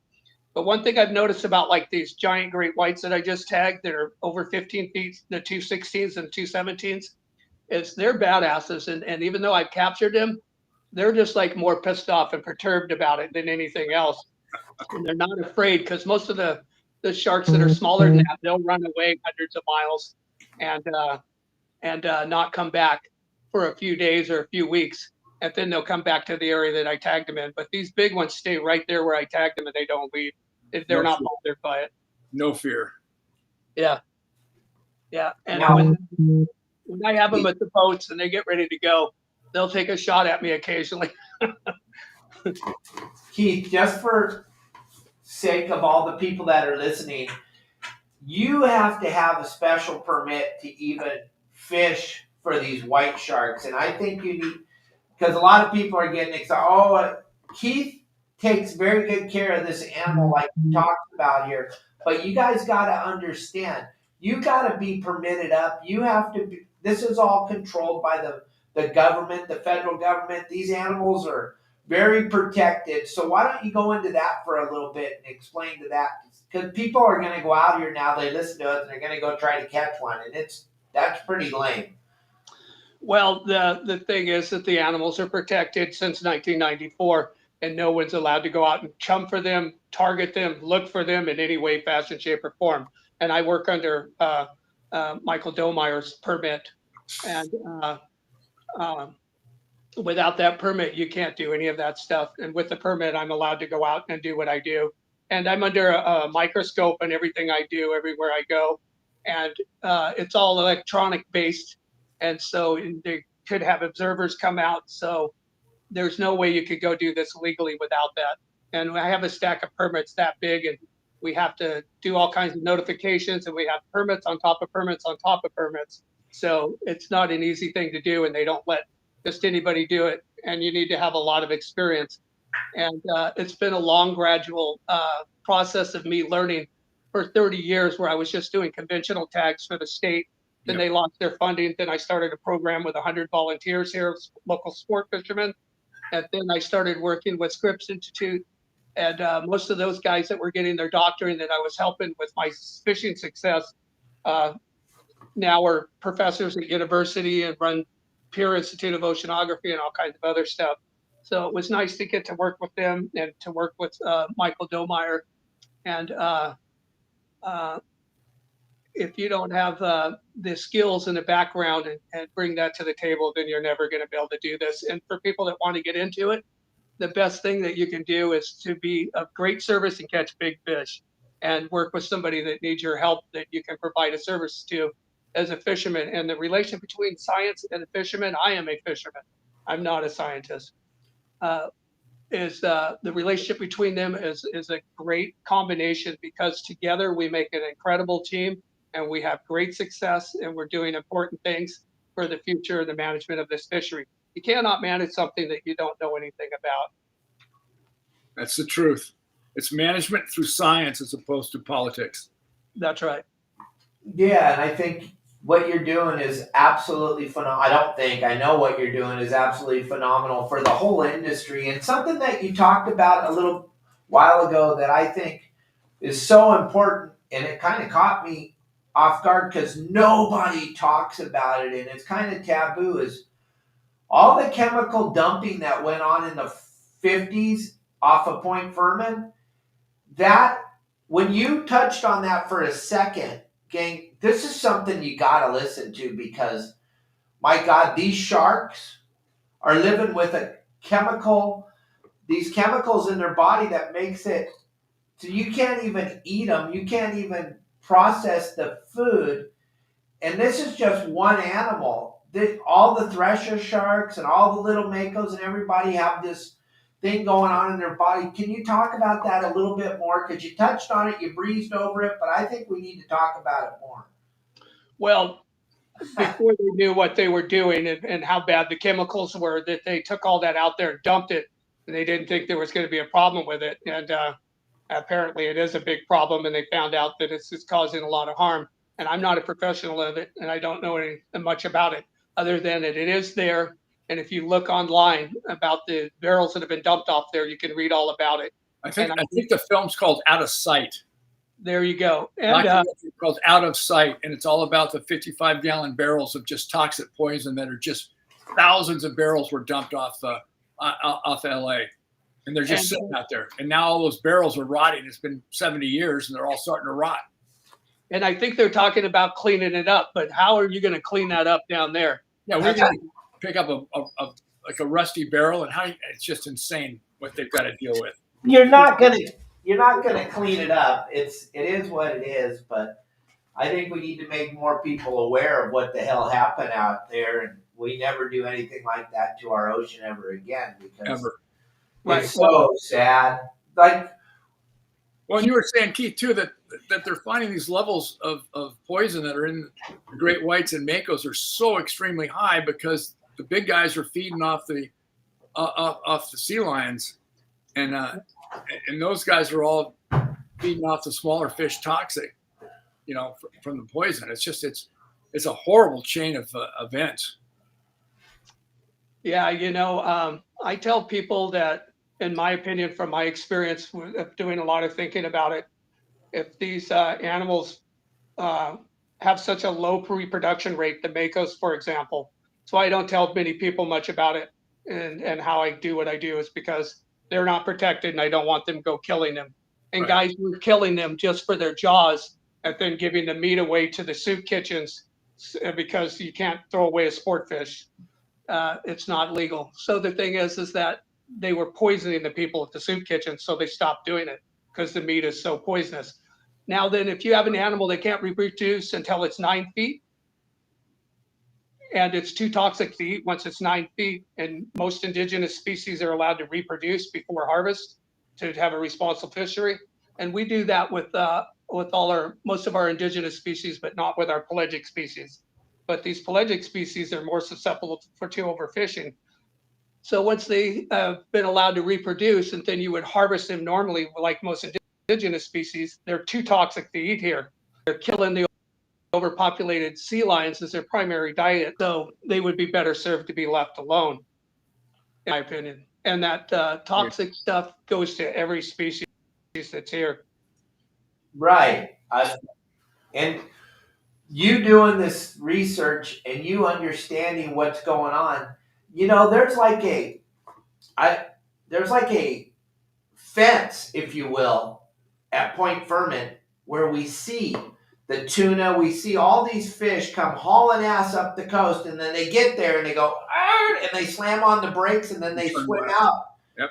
But one thing I've noticed about like these giant great whites that I just tagged that are over 15 feet, the 216s and 217s, is they're badasses. And even though I've captured them, they're just like more pissed off and perturbed about it than anything else. And they're not afraid, because most of the sharks that are smaller than that, they'll run away hundreds of miles and not come back for a few days or a few weeks. And then they'll come back to the area that I tagged them in. But these big ones stay right there where I tagged them and they don't leave. They're not bothered by it. No fear. Yeah. Yeah. And Now- when I have them at the boats and they get ready to go, they'll take a shot at me occasionally. Keith, just for sake of all the people that are listening, you have to have a special permit to even fish for these white sharks. And I think you need, because a lot of people are getting excited. Oh, Keith takes very good care of this animal like we talked about here. But you guys got to understand, you got to be permitted up. You have to be, this is all controlled by the government, the federal government. These animals are very protected. So why don't you go into that for a little bit and explain to that? Because people are going to go out here now, they listen to us, and they're going to go try to catch one. And that's pretty lame. Well, the thing is that the animals are protected since 1994, and no one's allowed to go out and chum for them, target them, look for them in any way, fashion, shape, or form. And I work under Michael Domeyer's permit. And without that permit, you can't do any of that stuff. And with the permit, I'm allowed to go out and do what I do. And I'm under a microscope and everything I do everywhere I go. And it's all electronic based. And so they could have observers come out. So there's no way you could go do this legally without that. And I have a stack of permits that big, and we have to do all kinds of notifications, and we have permits on top of permits on top of permits. So it's not an easy thing to do, and they don't let just anybody do it. And you need to have a lot of experience. And it's been a long, gradual process of me learning for 30 years, where I was just doing conventional tags for the state. Then they lost their funding. Then I started a program with 100 volunteers here, local sport fishermen. And then I started working with Scripps Institute. And most of those guys that were getting their doctorate that I was helping with my fishing success now are professors at university and run Peer Institute of Oceanography and all kinds of other stuff. So it was nice to get to work with them and to work with Michael Domeyer. And if you don't have the skills and the background and bring that to the table, then you're never going to be able to do this. And for people that want to get into it, the best thing that you can do is to be of great service and catch big fish, and work with somebody that needs your help that you can provide a service to as a fisherman. And the relation between science and a fisherman, I am a fisherman, I'm not a scientist, the relationship between them is a great combination, because together we make an incredible team and we have great success, and we're doing important things for the future and the management of this fishery. You cannot manage something that you don't know anything about. That's the truth. It's management through science as opposed to politics. That's right. Yeah, and I think what you're doing is absolutely phenomenal. I know what you're doing is absolutely phenomenal for the whole industry. And something that you talked about a little while ago that I think is so important, and it kind of caught me off guard because nobody talks about it, and it's kind of taboo, is all the chemical dumping that went on in the 50s off of Point Furman. That, when you touched on that for a second, gang, this is something you got to listen to, because, my God, these sharks are living with these chemicals in their body that makes it so you can't even eat them. You can't even process the food. And this is just one animal. All the thresher sharks and all the little makos and everybody have this thing going on in their body. Can you talk about that a little bit more? Because you touched on it, you breezed over it, but I think we need to talk about it more. Well, before they knew what they were doing and how bad the chemicals were, that they took all that out there and dumped it, and they didn't think there was going to be a problem with it. And apparently it is a big problem, and they found out that it's causing a lot of harm. And I'm not a professional of it, and I don't know much about it, other than that it is there. And if you look online about the barrels that have been dumped off there, you can read all about it. I think the film's called Out of Sight. There you go. And Documentary called Out of Sight, and it's all about the 55-gallon barrels of just toxic poison that are just thousands of barrels were dumped off LA, and they're just sitting out there. And now all those barrels are rotting. It's been 70 years, and they're all starting to rot. And I think they're talking about cleaning it up, but how are you going to clean that up down there? Yeah, we're going to pick up a rusty barrel, and it's just insane what they've got to deal with. You're not gonna clean it up. It is what it is, but I think we need to make more people aware of what the hell happened out there, and we never do anything like that to our ocean ever again, because it's so sad. Like, well, you were saying, Keith, too, that they're finding these levels of poison that are in the great whites and makos are so extremely high because the big guys are feeding off the sea lions, and those guys are all feeding off the smaller fish toxic, from the poison. It's a horrible chain of events. Yeah, I tell people that, in my opinion, from my experience of doing a lot of thinking about it, if these animals have such a low reproduction rate, the makos, for example, that's why I don't tell many people much about it, and how I do what I do is because they're not protected, and I don't want them to go killing them. And guys were killing them just for their jaws, and then giving the meat away to the soup kitchens because you can't throw away a sport fish. It's not legal. So the thing is that they were poisoning the people at the soup kitchen, so they stopped doing it because the meat is so poisonous. Now then, if you have an animal that can't reproduce until it's 9 feet, and it's too toxic to eat once it's 9 feet, and most indigenous species are allowed to reproduce before harvest to have a responsible fishery. And we do that with most of our indigenous species, but not with our pelagic species. But these pelagic species are more susceptible to overfishing. So once they have been allowed to reproduce, and then you would harvest them normally, like most indigenous species, they're too toxic to eat here. They're killing the overpopulated sea lions as their primary diet, so they would be better served to be left alone, in my opinion. And that toxic stuff goes to every species that's here. right. And you doing this research and you understanding what's going on, there's like a fence, if you will, at Point Ferment where we see the tuna, we see all these fish come hauling ass up the coast, and then they get there and they go, and they slam on the brakes, and then they swim out. Yep.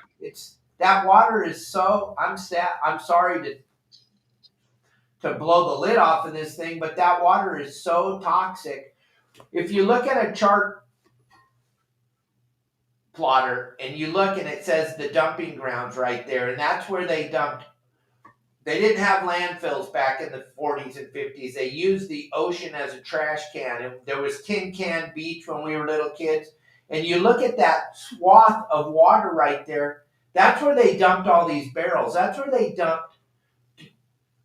That water is so. I'm sorry to blow the lid off of this thing, but that water is so toxic. If you look at a chart plotter and you look and it says the dumping grounds right there, and that's where they dumped. They didn't have landfills back in the 40s and 50s. They used the ocean as a trash can. And there was Tin Can Beach when we were little kids. And you look at that swath of water right there, that's where they dumped all these barrels. That's where they dumped.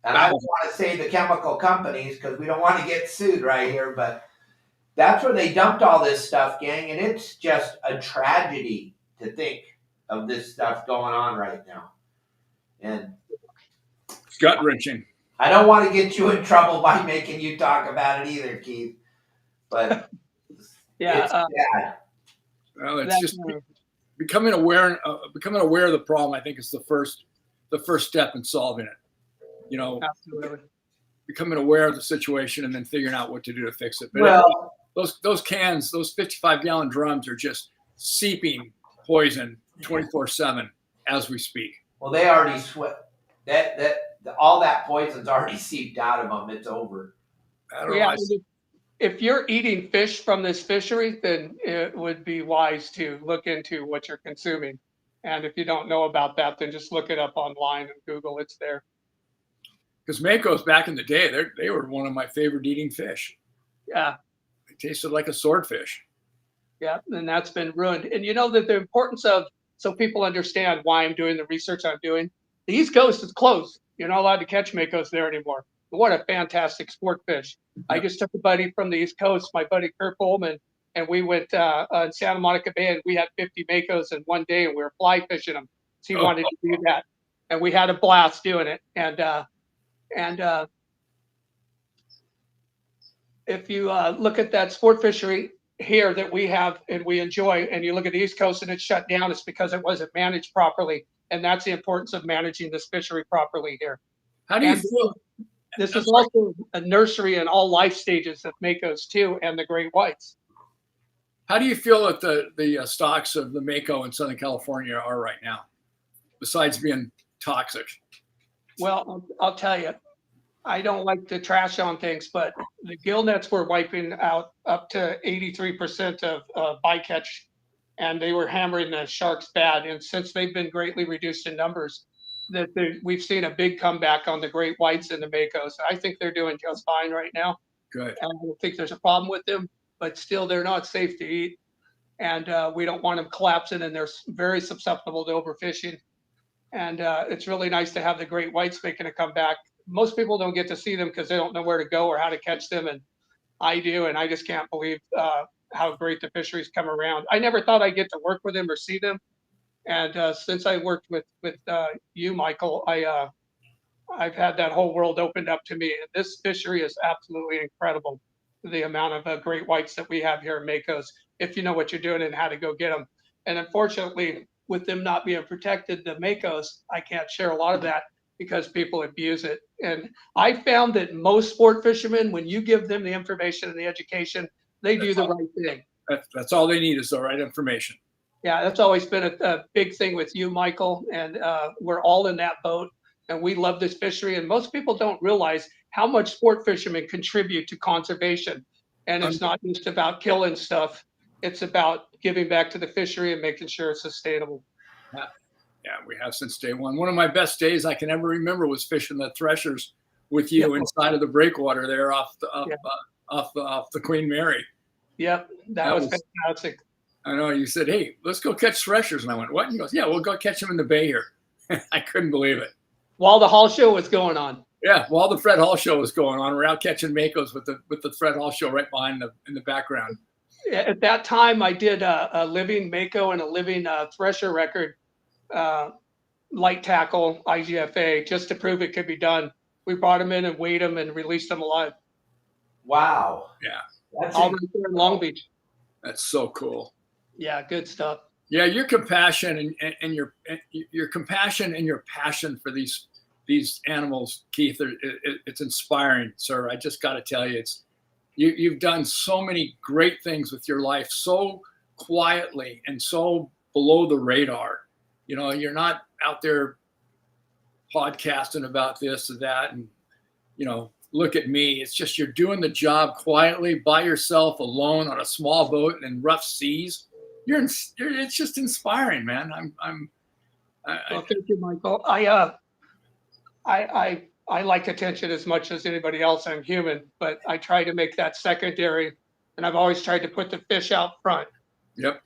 And I don't want to say the chemical companies because we don't want to get sued right here, but that's where they dumped all this stuff, gang. And it's just a tragedy to think of this stuff going on right now. And it's gut-wrenching. I don't want to get you in trouble by making you talk about it either, Keith. But it's bad. Well, it's just becoming aware of the problem. I think is the first step in solving it. Absolutely. Becoming aware of the situation and then figuring out what to do to fix it. But those cans, those 55-gallon drums, are just seeping poison 24/7 as we speak. Well, they already all that poison's already seeped out of them. It's over. If you're eating fish from this fishery, then it would be wise to look into what you're consuming. And if you don't know about that, then just look it up online and Google. It's there. Because makos back in the day, they were one of my favorite eating fish. Yeah. They tasted like a swordfish. Yeah, and that's been ruined. And that the importance of, so people understand why I'm doing the research I'm doing, the East Coast is closed. You're not allowed to catch makos there anymore. What a fantastic sport fish. I just took a buddy from the East Coast, my buddy Kurt Coleman, and we went in Santa Monica Bay, and we had 50 makos in one day, and we were fly fishing them. So he wanted to do that, and we had a blast doing it. And if you look at that sport fishery here that we have and we enjoy, and you look at the East Coast and it's shut down, it's because it wasn't managed properly, and that's the importance of managing this fishery properly here. How do you And feel? this is also a nursery in all life stages of makos too, and the great whites. How do you feel that the stocks of the mako in Southern California are right now, besides being toxic? Well, I'll tell you, I don't like to trash on things, but the gill nets were wiping out up to 83% of bycatch, and they were hammering the sharks bad. And since they've been greatly reduced in numbers, we've seen a big comeback on the great whites and the makos. I think they're doing just fine right now. Good. And I don't think there's a problem with them, but still they're not safe to eat. And we don't want them collapsing, and they're very susceptible to overfishing. And it's really nice to have the great whites making a comeback. Most people don't get to see them because they don't know where to go or how to catch them. And I do, and I just can't believe how great the fisheries come around. I never thought I'd get to work with them or see them. And since I worked with you, Michael, I've had that whole world opened up to me. And this fishery is absolutely incredible. The amount of great whites that we have here in makos, if you know what you're doing and how to go get them. And unfortunately, with them not being protected, the makos, I can't share a lot of that because people abuse it. And I found that most sport fishermen, when you give them the information and the education, they do the right thing. That's all they need is the right information. Yeah, that's always been a big thing with you, Michael. And we're all in that boat. And we love this fishery. And most people don't realize how much sport fishermen contribute to conservation. And it's not just about killing stuff. It's about giving back to the fishery and making sure it's sustainable. Yeah, we have since day one. One of my best days I can ever remember was fishing the threshers with you inside of the breakwater there off the Queen Mary. Yep, that was fantastic. I know. You said, "Hey, let's go catch threshers," and I went, "What?" And he goes, "Yeah, we'll go catch them in the bay here." I couldn't believe it. While the Hall Show was going on. Yeah, while the Fred Hall Show was going on, we're out catching makos with the Fred Hall Show right behind in the background. At that time, I did a living mako and a living thresher record, light tackle IGFA, just to prove it could be done. We brought them in and weighed them and released them alive. Wow. Yeah. That's all right there in Long Beach. That's so cool. Yeah, good stuff. Yeah, your compassion and your compassion and your passion for these animals, Keith, it's inspiring, sir. I just got to tell you, you've done so many great things with your life, so quietly and so below the radar. You know, you're not out there podcasting about this or that, and look at me. It's just you're doing the job quietly by yourself, alone on a small boat and in rough seas. It's just inspiring, man. Well, thank you, Michael. I like attention as much as anybody else. I'm human, but I try to make that secondary, and I've always tried to put the fish out front. Yep.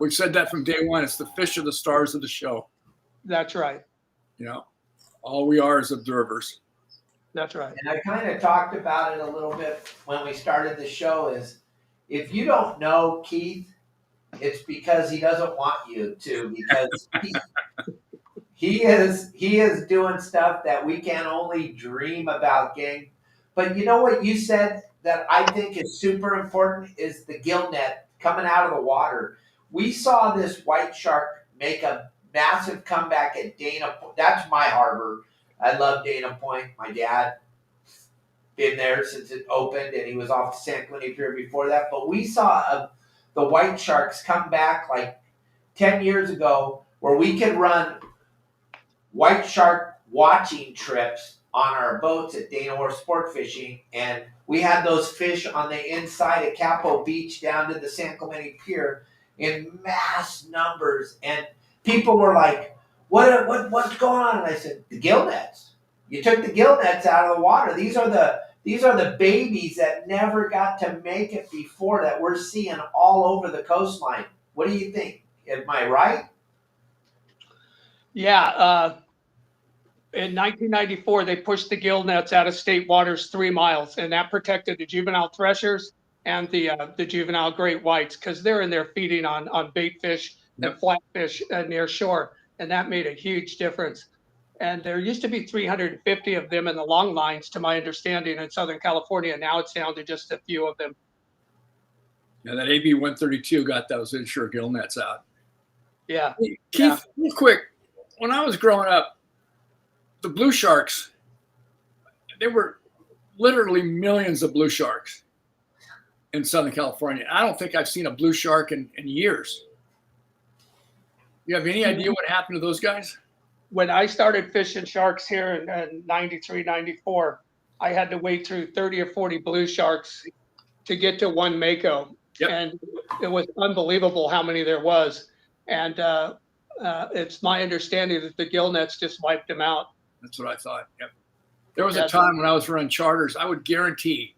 We've said that from day one. It's the fish are the stars of the show. That's right. All we are is observers. That's right. And I kind of talked about it a little bit when we started the show. Is if you don't know Keith, it's because he doesn't want you to, because he is doing stuff that we can only dream about getting. But you know what you said that I think is super important is the gill net coming out of the water. We saw this white shark make a massive comeback at Dana Point. That's my harbor. I love Dana Point. My dad been there since it opened, and he was off the San Quentin Pier before that. But we saw the white sharks come back like 10 years ago, where we could run white shark watching trips on our boats at Dana Wharf Sportfishing, and we had those fish on the inside of Capo Beach down to the San Clemente Pier in mass numbers, and people were like, what's going on? And I said, the gill nets. You took the gill nets out of the water. These are the babies that never got to make it before that we're seeing all over the coastline. What do you think? Am I right? Yeah. In 1994, they pushed the gill nets out of state waters 3 miles, and that protected the juvenile threshers and the juvenile great whites, because they're in there feeding on bait fish and flatfish near shore, and that made a huge difference. And there used to be 350 of them in the long lines, to my understanding, in Southern California. Now it's down to just a few of them. Yeah, that AB 132 got those inshore gill nets out. Yeah. Hey, Keith, real quick, when I was growing up, the blue sharks, there were literally millions of blue sharks in Southern California. I don't think I've seen a blue shark in years. You have any idea what happened to those guys? When I started fishing sharks here in 93, 94, I had to wade through 30 or 40 blue sharks to get to one mako. Yep. And it was unbelievable how many there was. And it's my understanding that the gill nets just wiped them out. That's what I thought. Yep. There was a time when I was running charters, I would guarantee,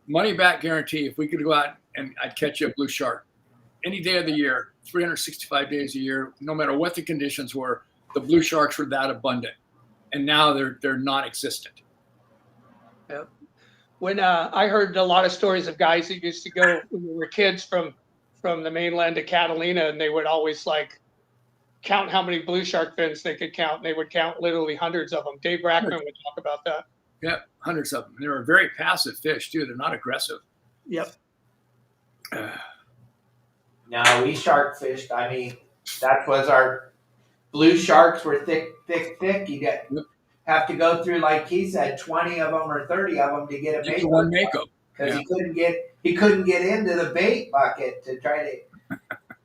money back guarantee, if we could go out and I'd catch you a blue shark any day of the year, 365 days a year, no matter what the conditions were, the blue sharks were that abundant. And now they're non-existent. Yep. When I heard a lot of stories of guys that used to go when we were kids from the mainland to Catalina, and they would always like count how many blue shark fins they could count. And they would count literally hundreds of them. Dave Brackman would talk about that. Yeah, hundreds of them. They were very passive fish too. They're not aggressive. Yep. No, we shark fished. I mean, that was our blue sharks were thick. You have to go through, like he said, 20 of them or 30 of them to get a Get mako. one mako. Because he couldn't get into the bait bucket to try to.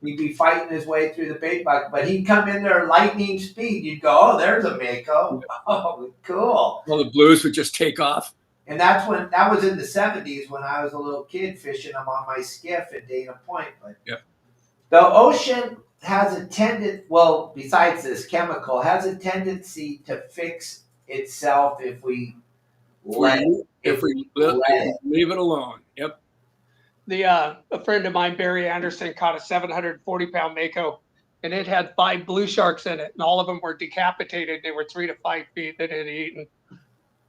He'd be fighting his way through the bait bucket, but he'd come in there lightning speed. You'd go, oh, there's a mako. Oh, cool. Well, the blues would just take off. And that was in the 70s when I was a little kid fishing them on my skiff at Dana Point. But the ocean has a tendency, well, besides this chemical, has a tendency to fix itself if we let it. Leave it alone. Yep. A friend of mine, Barry Anderson, caught a 740-pound mako, and it had 5 blue sharks in it, and all of them were decapitated. They were 3 to 5 feet that it had eaten.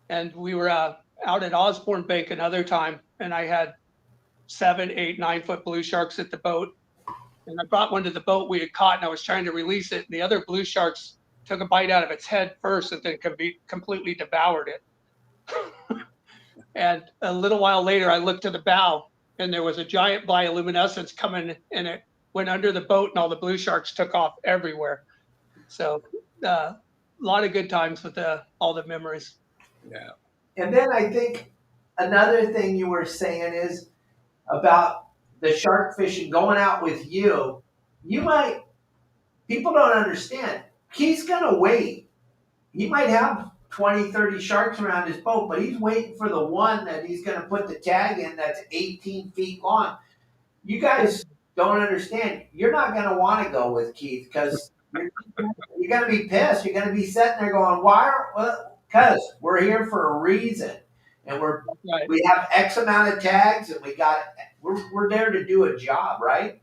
And we were out at Osborne Bank another time, and I had 7, 8, 9 foot blue sharks at the boat. And I brought one to the boat we had caught, and I was trying to release it. And the other blue sharks took a bite out of its head first and then completely devoured it. And a little while later, I looked to the bow, and there was a giant bioluminescence coming, and it went under the boat, and all the blue sharks took off everywhere. So a lot of good times with all the memories. Yeah. And then I think another thing you were saying is about the shark fishing, going out with you. People don't understand. He's going to wait. He might have 20, 30 sharks around his boat, but he's waiting for the one that he's going to put the tag in that's 18 feet long. You guys don't understand. You're not going to want to go with Keith because you're going to be pissed. You're going to be sitting there going, why? Because we're here for a reason. And we have X amount of tags, and we're there to do a job, right?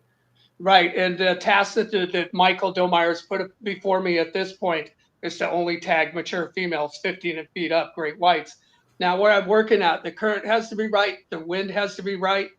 Right. And the task that Michael Domeyer's put before me at this point is to only tag mature females, 15 feet up, great whites. Now, where I'm working at, the current has to be right, the wind has to be right,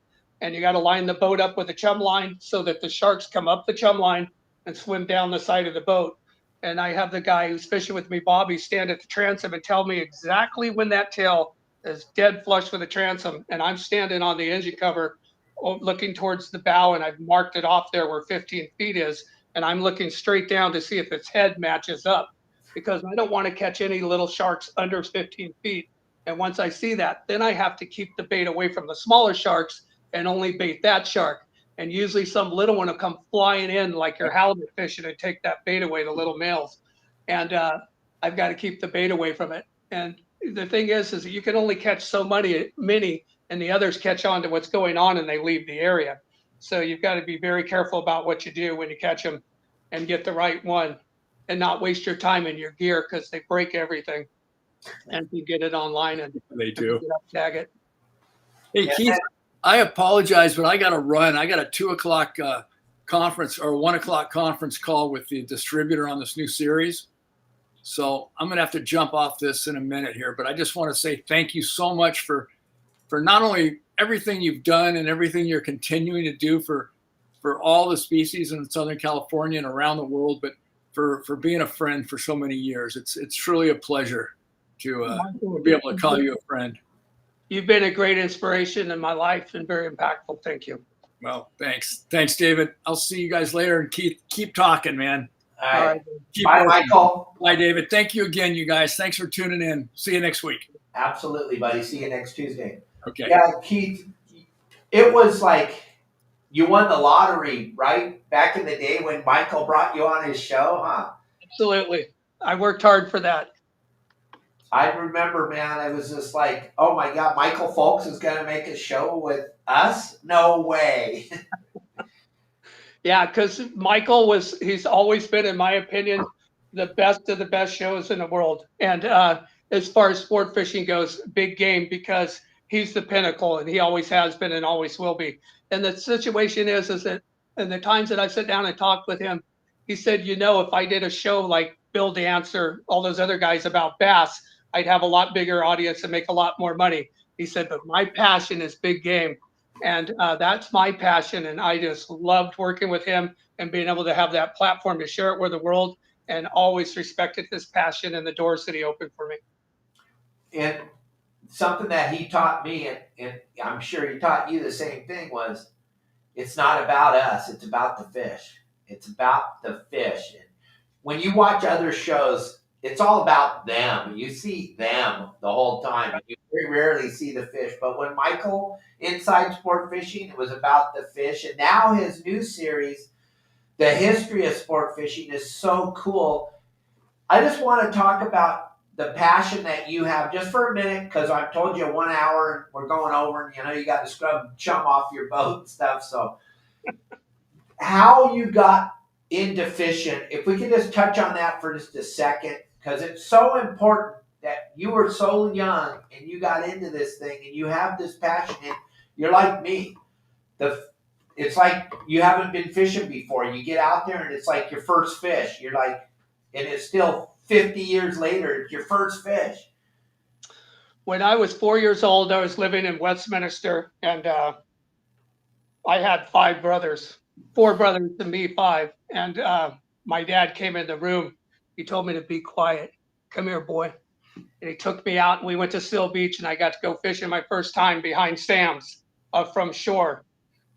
and you got to line the boat up with a chum line so that the sharks come up the chum line and swim down the side of the boat. And I have the guy who's fishing with me, Bobby, stand at the transom and tell me exactly when that tail is dead flush with the transom, and I'm standing on the engine cover looking towards the bow, and I've marked it off there where 15 feet is, and I'm looking straight down to see if its head matches up, because I don't want to catch any little sharks under 15 feet. And once I see that, then I have to keep the bait away from the smaller sharks and only bait that shark. And usually some little one will come flying in like you're halibut fishing and take that bait away, the little males. And I've got to keep the bait away from it. And the thing is that you can only catch so many, and the others catch on to what's going on and they leave the area. So you've got to be very careful about what you do when you catch them and get the right one and not waste your time in your gear, because they break everything. And you get it online and they do tag it. Hey, Keith, I apologize, but I got to run. I got a 2:00 conference or 1:00 conference call with the distributor on this new series. So I'm going to have to jump off this in a minute here, but I just want to say thank you so much for not only everything you've done and everything you're continuing to do for all the species in Southern California and around the world, but for being a friend for so many years. It's truly a pleasure to be able to call you a friend. You've been a great inspiration in my life and very impactful. Thank you. Well, thanks, David. I'll see you guys later, and keep talking, man. All right. Keep Bye, working. Michael. Bye, David. Thank you again, you guys. Thanks for tuning in. See you next week. Absolutely, buddy. See you next Tuesday. Okay. Yeah, Keith, it was like you won the lottery, right? Back in the day when Michael brought you on his show, huh? Absolutely. I worked hard for that. I remember, man, I was just like, oh my God, Michael Folks is going to make a show with us? No way. Yeah, because Michael he's always been, in my opinion, the best of the best shows in the world. And as far as sport fishing goes, big game, because he's the pinnacle and he always has been and always will be. And the situation is that in the times that I've sat down and talked with him, he said, you know, if I did a show like Bill Dancer, all those other guys about bass, I'd have a lot bigger audience and make a lot more money. He said, but my passion is big game. And that's my passion. And I just loved working with him and being able to have that platform to share it with the world, and always respected his passion and the doors that he opened for me. And something that he taught me, and I'm sure he taught you the same thing, was it's not about us, it's about the fish. It's about the fish. And when you watch other shows, it's all about them. You see them the whole time. You very rarely see the fish. But when Michael inside sport fishing, it was about the fish. And now his new series, The History of Sport Fishing, is so cool. I just want to talk about the passion that you have just for a minute, because I've told you 1 hour and we're going over, and you know you got to scrub chum off your boat and stuff. So how you got into fishing, if we could just touch on that for just a second, because it's so important that you were so young and you got into this thing and you have this passion, and you're like me. It's like you haven't been fishing before. You get out there and it's like your first fish. You're like, and it's still 50 years later, it's your first fish. When I was 4 years old, I was living in Westminster, and I had 5 brothers, 4 brothers to me, 5. And my dad came in the room. He told me to be quiet. Come here, boy. And he took me out, and we went to Seal Beach, and I got to go fishing my first time behind Sam's from shore,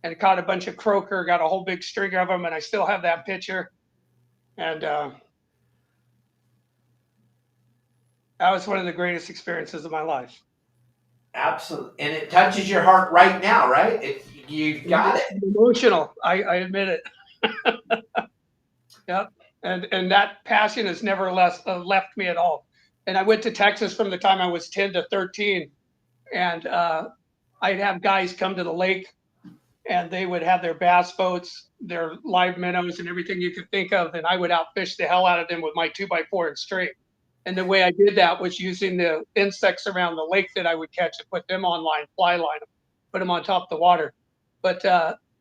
and caught a bunch of croaker, got a whole big string of them, and I still have that picture. And that was one of the greatest experiences of my life. Absolutely. And it touches your heart right now, right? You've got it. Emotional. I admit it. Yep. And that passion has never left me at all. And I went to Texas from the time I was 10 to 13. And I'd have guys come to the lake, and they would have their bass boats, their live minnows, and everything you could think of. And I would outfish the hell out of them with my 2x4 and straight. And the way I did that was using the insects around the lake that I would catch and put them on line, fly line them, put them on top of the water. But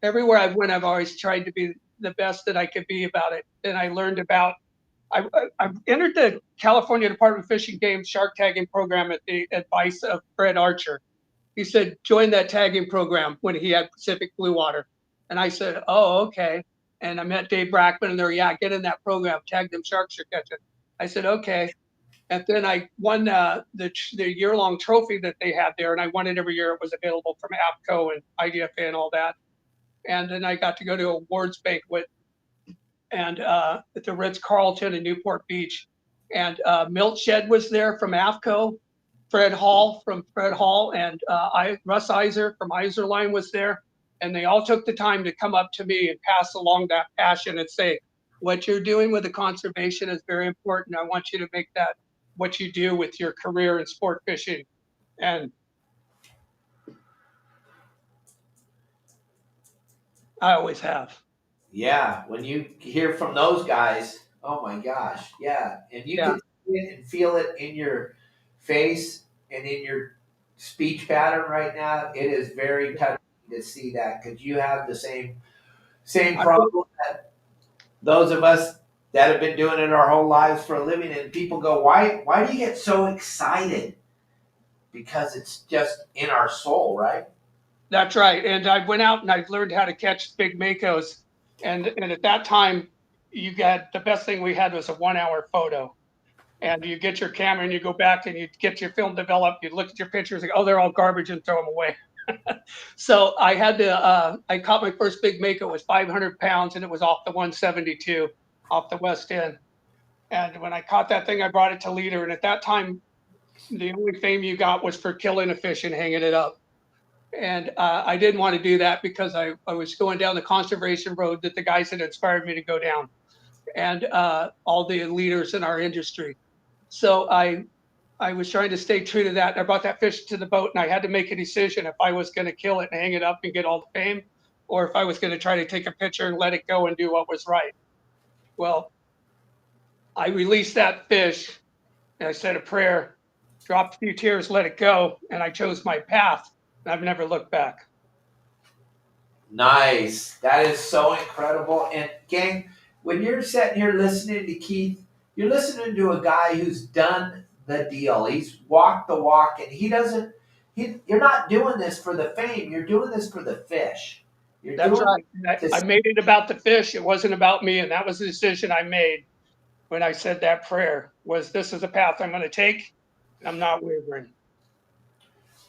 everywhere I went, I've always tried to be the best that I could be about it. And I learned about, I entered the California Department of Fishing Games shark tagging program at the advice of Fred Archer. He said, join that tagging program when he had Pacific Blue Water. And I said, oh, okay. And I met Dave Brackman, and they're, yeah, get in that program, tag them sharks you're catching. I said, okay. And then I won the year-long trophy that they had there, and I won it every year. It was available from APCO and IDFA and all that. And then I got to go to a awards banquet and at the Ritz-Carlton in Newport Beach. And Milt Shedd was there from AFCO, Fred Hall from Fred Hall, and Russ Iser from Iserline was there. And they all took the time to come up to me and pass along that passion and say, what you're doing with the conservation is very important. I want you to make that what you do with your career in sport fishing. And I always have. Yeah, when you hear from those guys, oh my gosh, yeah. And you can see it and feel it in your face and in your speech pattern right now. It is very touching to see that, because you have the same problem that those of us that have been doing it our whole lives for a living. And people go, why do you get so excited? Because it's just in our soul, right? That's right. And I went out and I learned how to catch big makos. And at that time, you got the best thing we had was a 1 hour photo. And you get your camera and you go back and you get your film developed. You look at your pictures and go, oh, they're all garbage, and throw them away. So I had to, I caught my first big mako. It was 500 pounds and it was off the 172 off the west end. And when I caught that thing, I brought it to leader. And at that time, the only fame you got was for killing a fish and hanging it up. And I didn't want to do that because I was going down the conservation road that the guys had inspired me to go down, and all the leaders in our industry. So I was trying to stay true to that. And I brought that fish to the boat, and I had to make a decision if I was going to kill it and hang it up and get all the fame, or if I was going to try to take a picture and let it go and do what was right. Well, I released that fish, and I said a prayer, dropped a few tears, let it go, and I chose my path. I've never looked back. Nice. That is so incredible. And gang, when you're sitting here listening to Keith, you're listening to a guy who's done the deal. He's walked the walk, and you're not doing this for the fame. You're doing this for the fish. That's right. I made it about the fish. It wasn't about me. And that was the decision I made when I said that prayer, was this is a path I'm going to take. And I'm not wavering.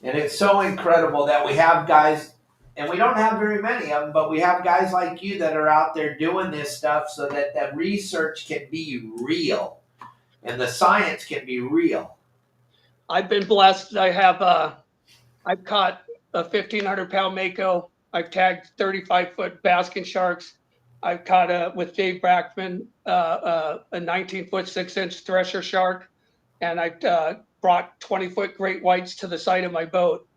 And it's so incredible that we have guys, and we don't have very many of them, but we have guys like you that are out there doing this stuff so that the research can be real and the science can be real. I've been blessed. I've caught a 1,500 pound mako. I've tagged 35-foot basking sharks. I've caught with Dave Brackman a 19-foot 6-inch thresher shark, and I've brought 20-foot great whites to the side of my boat,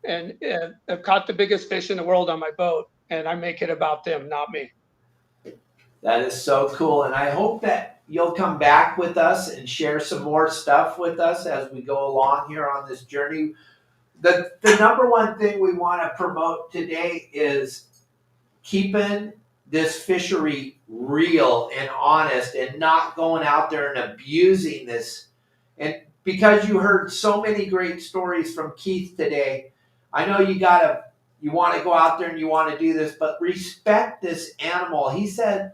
and I've caught the biggest fish in the world on my boat, and I make it about them, not me. That is so cool, and I hope that you'll come back with us and share some more stuff with us as we go along here on this journey. The number one thing we want to promote today is keeping this fishery real and honest and not going out there and abusing this. And because you heard so many great stories from Keith today, I know you want to go out there and you want to do this, but respect this animal. He said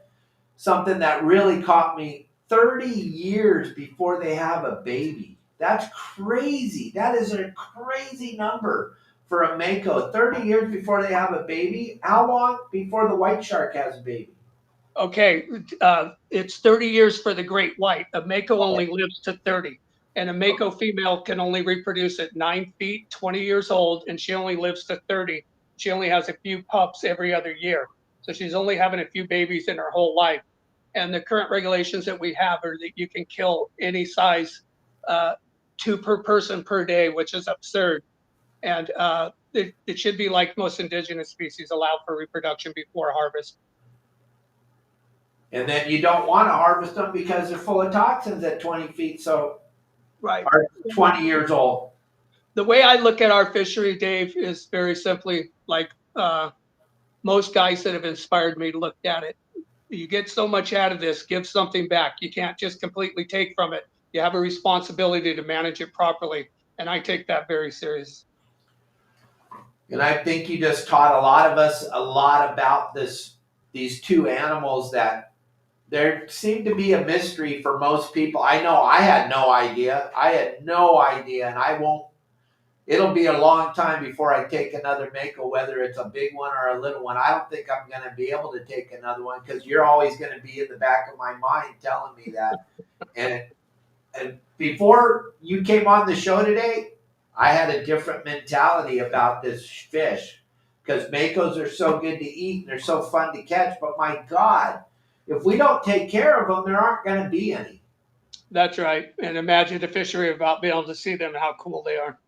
something that really caught me: 30 years before they have a baby. That's crazy. That is a crazy number for a mako. 30 years before they have a baby. How long before the white shark has a baby? Okay, it's 30 years for the great white. A mako only lives to 30. And a mako female can only reproduce at 9 feet, 20 years old, and she only lives to 30. She only has a few pups every other year. So she's only having a few babies in her whole life. And the current regulations that we have are that you can kill any size 2 per person per day, which is absurd. And it should be like most indigenous species, allowed for reproduction before harvest. And then you don't want to harvest them because they're full of toxins at 20 feet. So right, are 20 years old. The way I look at our fishery, Dave, is very simply like most guys that have inspired me to look at it. You get so much out of this, give something back. You can't just completely take from it. You have a responsibility to manage it properly. And I take that very serious. And I think you just taught a lot of us a lot about these 2 animals that there seemed to be a mystery for most people. I know I had no idea. And it'll be a long time before I take another mako, whether it's a big one or a little one. I don't think I'm going to be able to take another one because you're always going to be in the back of my mind telling me that. And before you came on the show today, I had a different mentality about this fish because makos are so good to eat and they're so fun to catch. But my God, if we don't take care of them, there aren't going to be any. That's right. And imagine the fishery about being able to see them and how cool they are.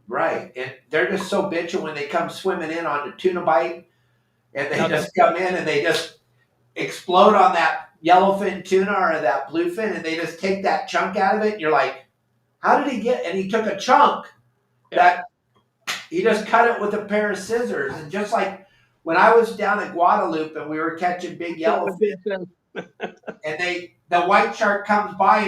Right. And they're just so bitchin' when they come swimming in on the tuna bite and they just come in and they just explode on that yellowfin tuna or that bluefin and they just take that chunk out of it. And you're like, how did he get? And he took a chunk that he just cut it with a pair of scissors. And just like when I was down at Guadalupe and we were catching big yellowfin and the white shark comes by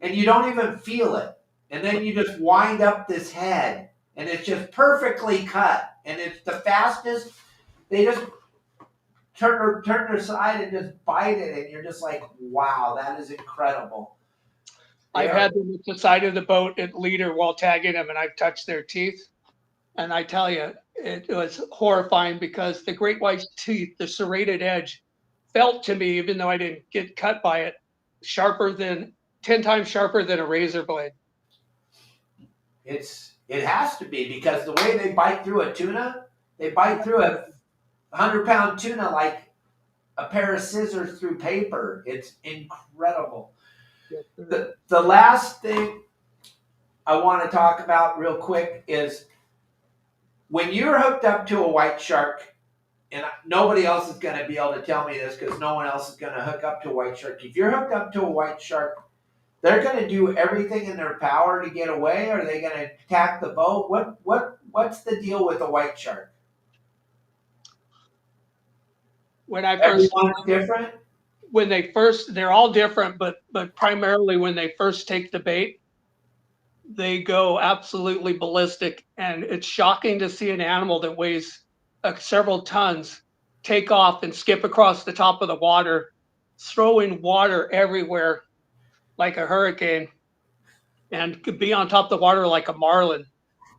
and you don't even feel it. And then you just wind up this head and it's just perfectly cut, and it's the fastest. They just turn their side and just bite it, and you're just like, wow, that is incredible. I've had them at the side of the boat at leader while tagging them, and I've touched their teeth. And I tell you, it was horrifying because the great white's teeth, the serrated edge, felt to me, even though I didn't get cut by it, 10 times sharper than a razor blade. It has to be, because the way they bite through a tuna, they bite through a 100-pound tuna like a pair of scissors through paper. It's incredible. The last thing I want to talk about real quick is when you're hooked up to a white shark, and nobody else is going to be able to tell me this because no one else is going to hook up to a white shark. If you're hooked up to a white shark, they're going to do everything in their power to get away. Or are they going to attack the boat? What's the deal with a white shark? When I first, everyone's different. When they first, they're all different, but primarily when they first take the bait, they go absolutely ballistic, and it's shocking to see an animal that weighs several tons take off and skip across the top of the water, throwing water everywhere like a hurricane, and could be on top of the water like a marlin,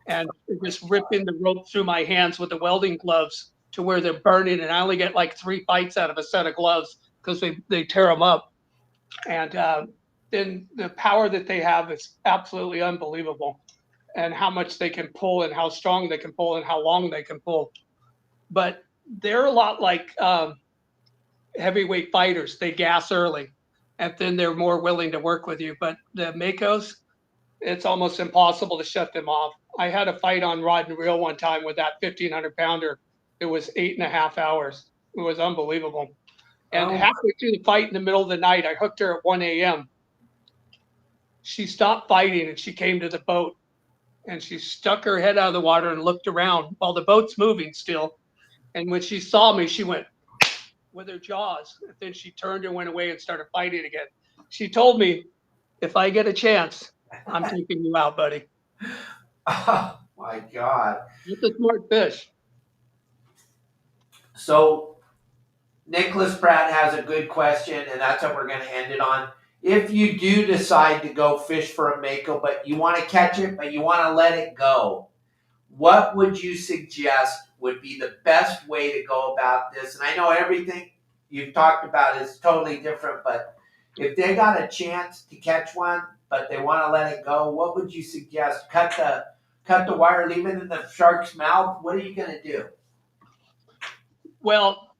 and just ripping the rope through my hands with the welding gloves to where they're burning, and I only get like 3 bites out of a set of gloves because they tear them up. And then the power that they have is absolutely unbelievable, and how much they can pull and how strong they can pull and how long they can pull. But they're a lot like heavyweight fighters. They gas early, and then they're more willing to work with you. But the Makos, it's almost impossible to shut them off. I had a fight on rod and reel one time with that 1,500-pounder. It was 8.5 hours. It was unbelievable. And halfway through the fight in the middle of the night, I hooked her at 1 a.m. She stopped fighting and she came to the boat, and she stuck her head out of the water and looked around while the boat's moving still. And when she saw me, she went with her jaws. And then she turned and went away and started fighting again. She told me, if I get a chance, I'm taking you out, buddy. Oh my God. It's a smart fish. So Nicholas Pratt has a good question, and that's what we're going to end it on. If you do decide to go fish for a mako, but you want to catch it, but you want to let it go, what would you suggest would be the best way to go about this? And I know everything you've talked about is totally different, but if they got a chance to catch one, but they want to let it go, what would you suggest? Cut the wire, leave it in the shark's mouth? What are you going to do? Well,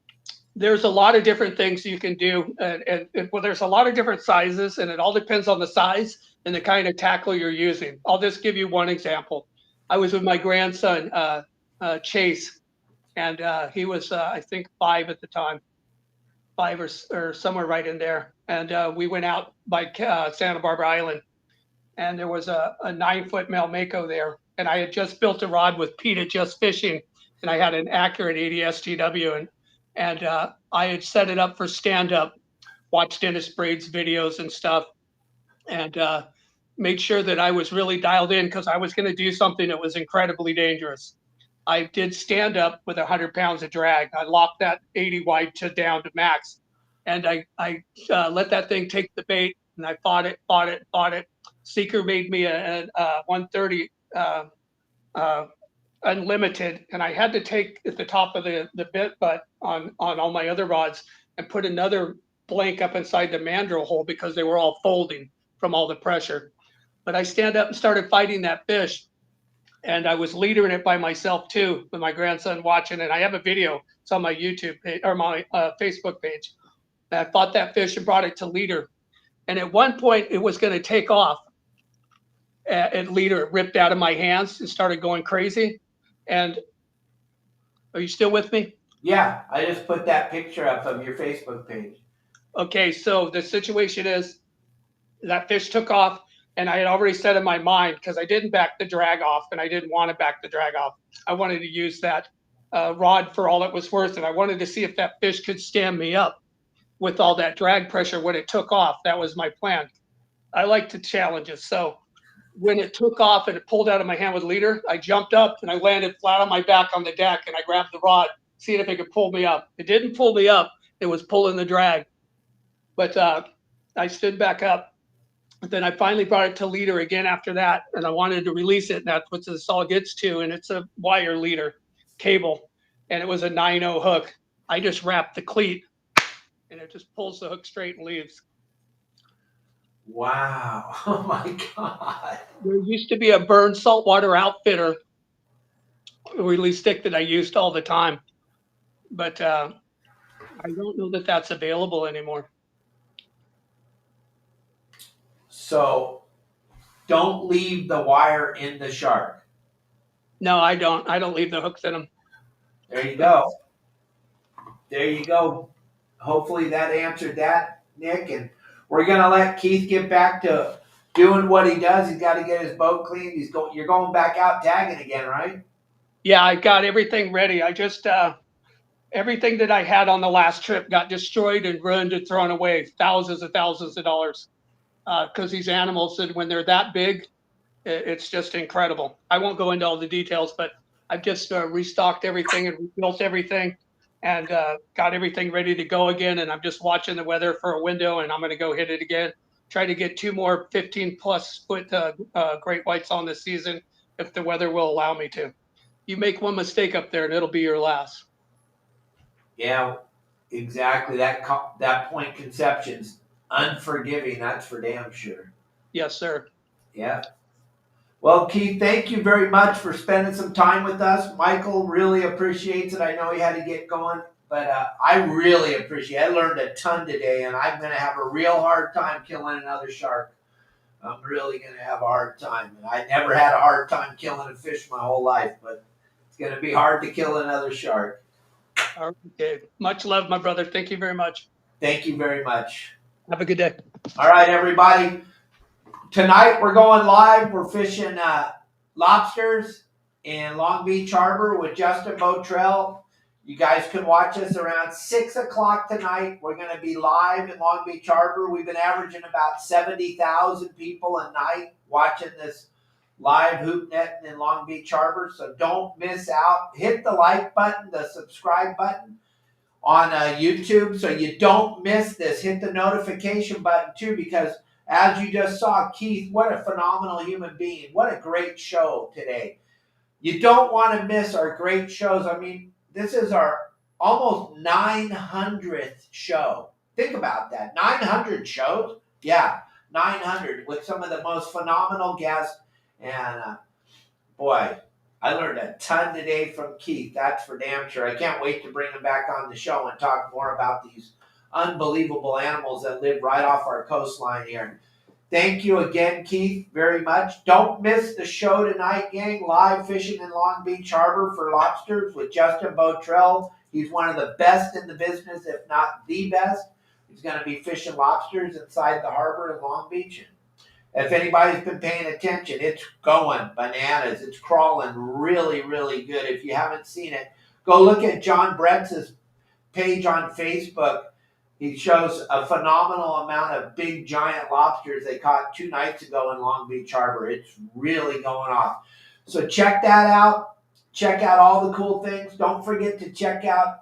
there's a lot of different things you can do, and well, there's a lot of different sizes, and it all depends on the size and the kind of tackle you're using. I'll just give you one example. I was with my grandson, Chase, and he was, I think, 5 at the time, 5 or somewhere right in there. And we went out by Santa Barbara Island, and there was a 9-foot male mako there. And I had just built a rod with Pete at Just Fishing, and I had an accurate 80 STW, and I had set it up for stand-up, watched Dennis Braid's videos and stuff, and made sure that I was really dialed in because I was going to do something that was incredibly dangerous. I did stand up with 100 pounds of drag. I locked that 80 wide down to max, and I let that thing take the bait, and I fought it. Seeker made me a 130 unlimited, and I had to take at the top of the bit butt on all my other rods and put another blank up inside the mandrel hole because they were all folding from all the pressure. But I stand up and started fighting that fish, and I was leadering it by myself too, with my grandson watching it. I have a video. It's on my YouTube page or my Facebook page. And I fought that fish and brought it to leader. And at one point, it was going to take off. At leader, it ripped out of my hands and started going crazy. And are you still with me? Yeah, I just put that picture up of your Facebook page. Okay, so the situation is that fish took off, and I had already said in my mind, because I didn't back the drag off, and I didn't want to back the drag off. I wanted to use that rod for all it was worth, and I wanted to see if that fish could stand me up with all that drag pressure when it took off. That was my plan. I like to challenges. So when it took off and it pulled out of my hand with leader, I jumped up and I landed flat on my back on the deck and I grabbed the rod, seeing if it could pull me up. It didn't pull me up. It was pulling the drag. But I stood back up. Then I finally brought it to leader again after that, and I wanted to release it, and that's what this all gets to, and it's a wire leader cable, and it was a 9/0 hook. I just wrapped the cleat, and it just pulls the hook straight and leaves. Wow. Oh my God. There used to be a Burn Saltwater Outfitter release stick that I used all the time, but I don't know that that's available anymore. So don't leave the wire in the shark. No, I don't. I don't leave the hooks in them. There you go. There you go. Hopefully that answered that, Nick. And we're gonna let Keith get back to doing what he does. He's got to get his boat cleaned. You're going back out tagging again, right? Yeah, I got everything ready. I just everything that I had on the last trip got destroyed and ruined and thrown away. Thousands of dollars. Because these animals, when they're that big, it's just incredible. I won't go into all the details, but I've just restocked everything and rebuilt everything and got everything ready to go again. And I'm just watching the weather for a window, and I'm going to go hit it again. Try to get 2 more 15+ foot great whites on this season if the weather will allow me to. You make one mistake up there, and it'll be your last. Yeah, exactly. That point conception's unforgiving. That's for damn sure. Yes, sir. Yeah. Well, Keith, thank you very much for spending some time with us. Michael really appreciates it. I know he had to get going, but I really appreciate it. I learned a ton today, and I'm going to have a real hard time killing another shark. I'm really going to have a hard time. And I never had a hard time killing a fish my whole life, but it's going to be hard to kill another shark. Okay. Much love, my brother. Thank you very much. Thank you very much. Have a good day. All right, everybody. Tonight we're going live. We're fishing lobsters in Long Beach Harbor with Justin Bottrell. You guys can watch us around 6 o'clock tonight. We're going to be live in Long Beach Harbor. We've been averaging about 70,000 people a night watching this live hoop netting in Long Beach Harbor. So don't miss out. Hit the like button, the subscribe button on YouTube so you don't miss this. Hit the notification button too, because as you just saw, Keith, what a phenomenal human being. What a great show today. You don't want to miss our great shows. I mean, this is our almost 900th show. Think about that. 900 shows? Yeah, 900 with some of the most phenomenal guests. And boy, I learned a ton today from Keith. That's for damn sure. I can't wait to bring him back on the show and talk more about these unbelievable animals that live right off our coastline here. Thank you again, Keith, very much. Don't miss the show tonight, gang. Live fishing in Long Beach Harbor for lobsters with Justin Bottrell. He's one of the best in the business, if not the best. He's going to be fishing lobsters inside the harbor in Long Beach. If anybody's been paying attention, it's going bananas. It's crawling really, really good. If you haven't seen it, go look at John Bretz's page on Facebook. He shows a phenomenal amount of big, giant lobsters they caught 2 nights ago in Long Beach Harbor. It's really going off. So check that out. Check out all the cool things. Don't forget to check out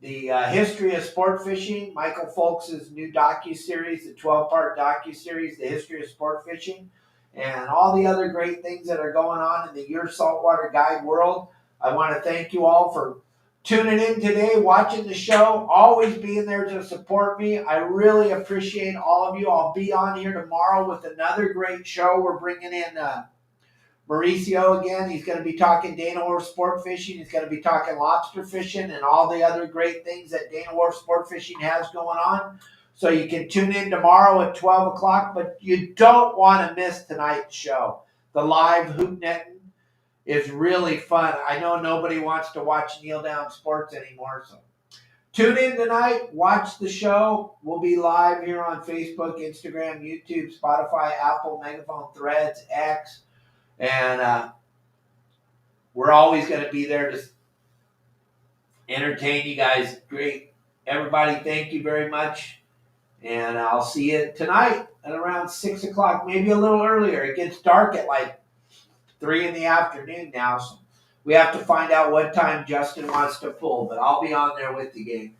the history of sport fishing, Michael Folks' new docuseries, the 12-part docuseries, the history of sport fishing, and all the other great things that are going on in the Your Saltwater Guide world. I want to thank you all for tuning in today, watching the show, always being there to support me. I really appreciate all of you. I'll be on here tomorrow with another great show. We're bringing in Mauricio again. He's going to be talking Dana Wharf sport fishing. He's going to be talking lobster fishing and all the other great things that Dana Wharf sport fishing has going on. So you can tune in tomorrow at 12 o'clock, but you don't want to miss tonight's show. The live hoop netting is really fun. I know nobody wants to watch Kneel Down Sports anymore, so tune in tonight. Watch the show. We'll be live here on Facebook, Instagram, YouTube, Spotify, Apple, Megaphone, Threads, X. And we're always going to be there to entertain you guys. Great. Everybody, thank you very much. And I'll see you tonight at around 6 o'clock, maybe a little earlier. It gets dark at like 3 in the afternoon now. So we have to find out what time Justin wants to pull, but I'll be on there with the gang.